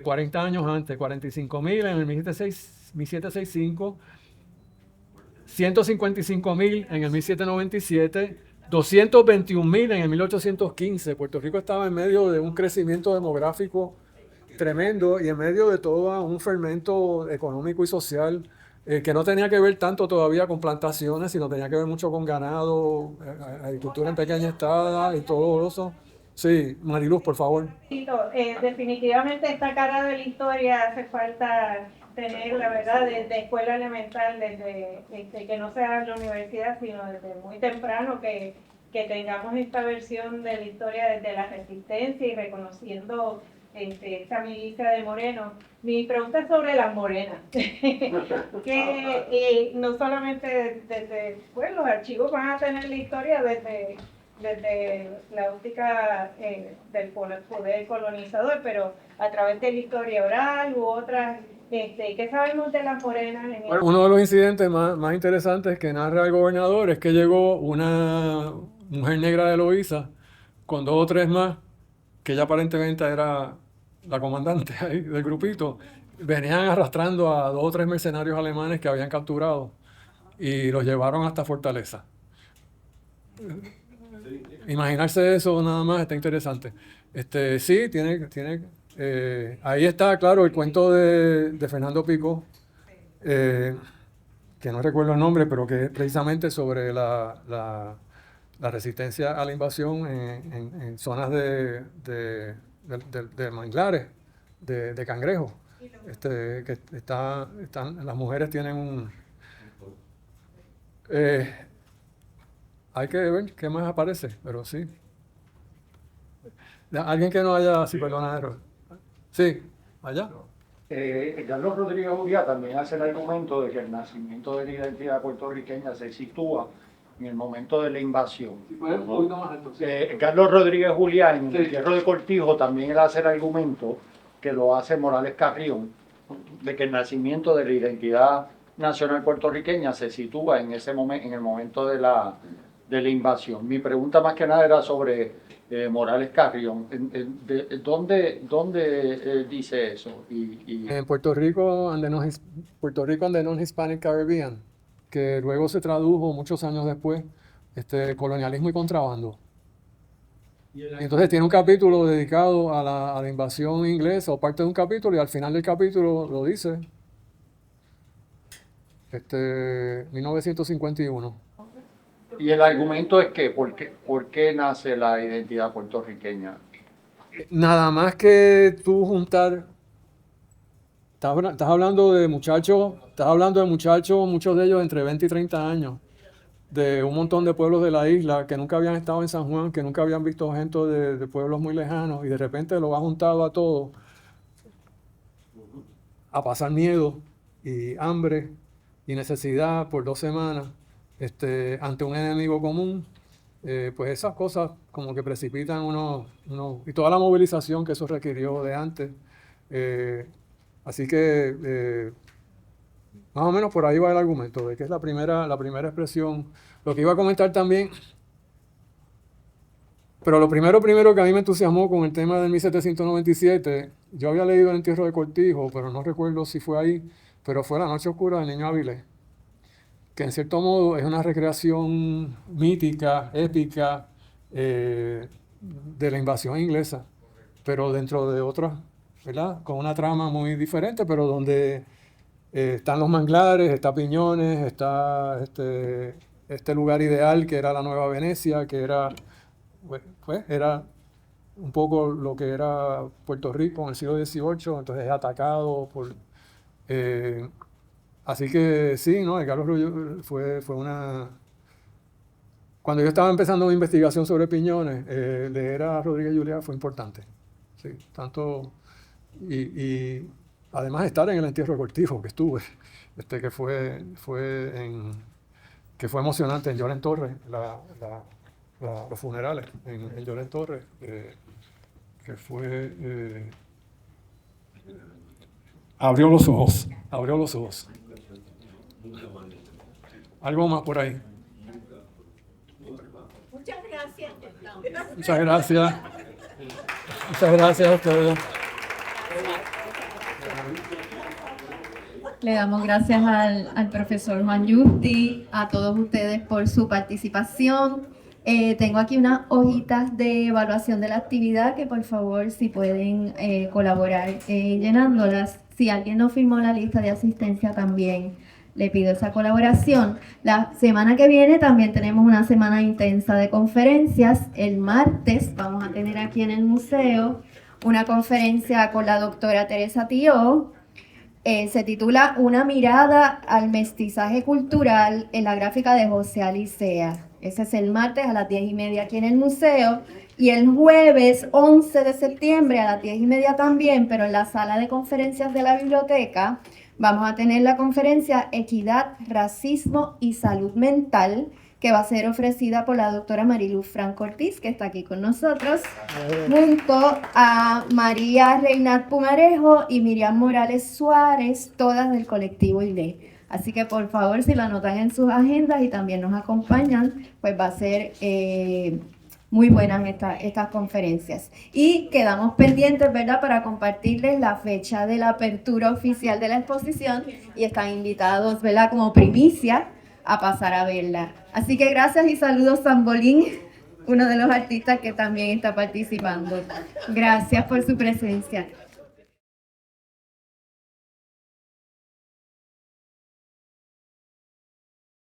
40 años antes, 45,000 en el 1765, 155,000 en el 1797, 221,000 en el 1815. Puerto Rico estaba en medio de un crecimiento demográfico tremendo y en medio de todo un fermento económico y social que no tenía que ver tanto todavía con plantaciones, sino tenía que ver mucho con ganado, agricultura en pequeña escala y todo eso. Sí, Mariluz, por favor. Definitivamente esta cara de la historia hace falta tener, la verdad, desde escuela elemental, desde que no sea la universidad, sino desde muy temprano que tengamos esta versión de la historia desde la resistencia y reconociendo esa milicia de Moreno. Mi pregunta es sobre las morenas, que no solamente desde los archivos van a tener la historia desde la óptica del poder colonizador, pero a través de la historia oral u otras. ¿Qué sabemos de las morenas? Uno de los incidentes más interesantes que narra el gobernador es que llegó una mujer negra de Loíza con 2 o 3 más, que ella aparentemente era la comandante ahí del grupito. Venían arrastrando a 2 o 3 mercenarios alemanes que habían capturado y los llevaron hasta Fortaleza. Imaginarse eso nada más está interesante. Sí, tiene Ahí está, claro, el cuento de Fernando Pico, que no recuerdo el nombre, pero que es precisamente sobre la resistencia a la invasión en zonas de manglares, de cangrejos. Que las mujeres tienen hay que ver qué más aparece, pero sí. Alguien que no haya, sí, perdona, sí, allá. Carlos Rodríguez Juliá también hace el argumento de que el nacimiento de la identidad puertorriqueña se sitúa en el momento de la invasión. Carlos Rodríguez Juliá, en el entierro de Cortijo, también él hace el argumento, que lo hace Morales Carrión, de que el nacimiento de la identidad nacional puertorriqueña se sitúa en ese momento, en el momento de la invasión. Mi pregunta más que nada era sobre Morales Carrión. ¿Dónde dice eso? En Puerto Rico and the Non-Hispanic Caribbean, que luego se tradujo muchos años después, colonialismo y contrabando. Y entonces tiene un capítulo dedicado a la invasión inglesa, o parte de un capítulo, y al final del capítulo lo dice, 1951. Y el argumento es que, ¿por qué nace la identidad puertorriqueña? Nada más que tú juntar, estás hablando de muchachos, muchos de ellos entre 20 y 30 años, de un montón de pueblos de la isla que nunca habían estado en San Juan, que nunca habían visto gente de pueblos muy lejanos, y de repente lo has juntado a todos a pasar miedo y hambre y necesidad por 2 semanas ante un enemigo común. Pues esas cosas como que precipitan y toda la movilización que eso requirió de antes. Así que más o menos por ahí va el argumento, de que es la primera expresión. Lo que iba a comentar también, pero lo primero que a mí me entusiasmó con el tema del 1797, yo había leído El entierro de Cortijo, pero no recuerdo si fue ahí, pero fue La noche oscura del niño Avilés, que en cierto modo es una recreación mítica, épica, de la invasión inglesa, pero dentro de otras, ¿verdad? Con una trama muy diferente, pero donde están los manglares, está Piñones, está este lugar ideal que era la Nueva Venecia, que era, pues, era un poco lo que era Puerto Rico en el siglo XVIII, entonces es atacado por... así que sí, ¿no? El Carlos Rullo fue una... Cuando yo estaba empezando mi investigación sobre Piñones, leer a Rodríguez Juliá fue importante. Sí, tanto... Y además estar en el entierro de Cortijo que estuve, que fue emocionante en Llorens Torres, los funerales en Llorens Torres, que fue... abrió los ojos. Algo más por ahí. Muchas gracias. Muchas gracias. Muchas gracias a ustedes. Le damos gracias al profesor Juan Yusti, a todos ustedes por su participación. Tengo aquí unas hojitas de evaluación de la actividad que por favor si pueden colaborar llenándolas. Si alguien no firmó la lista de asistencia también le pido esa colaboración. La semana que viene también tenemos una semana intensa de conferencias. El martes vamos a tener aquí en el museo una conferencia con la doctora Teresa Tío. Se titula Una mirada al mestizaje cultural en la gráfica de José Alicea. Ese es el martes a las 10:30 aquí en el museo. Y el jueves 11 de septiembre a las 10:30 también, pero en la sala de conferencias de la biblioteca, vamos a tener la conferencia Equidad, Racismo y Salud Mental, que va a ser ofrecida por la doctora Mariluz Franco Ortiz, que está aquí con nosotros, junto a María Reynat Pumarejo y Miriam Morales Suárez, todas del colectivo ILE. Así que por favor, si lo anotan en sus agendas y también nos acompañan, pues va a ser muy buenas estas conferencias. Y quedamos pendientes, ¿verdad?, para compartirles la fecha de la apertura oficial de la exposición y están invitados, ¿verdad?, como primicia a pasar a verla. Así que gracias y saludos Sambolín, uno de los artistas que también está participando. Gracias por su presencia.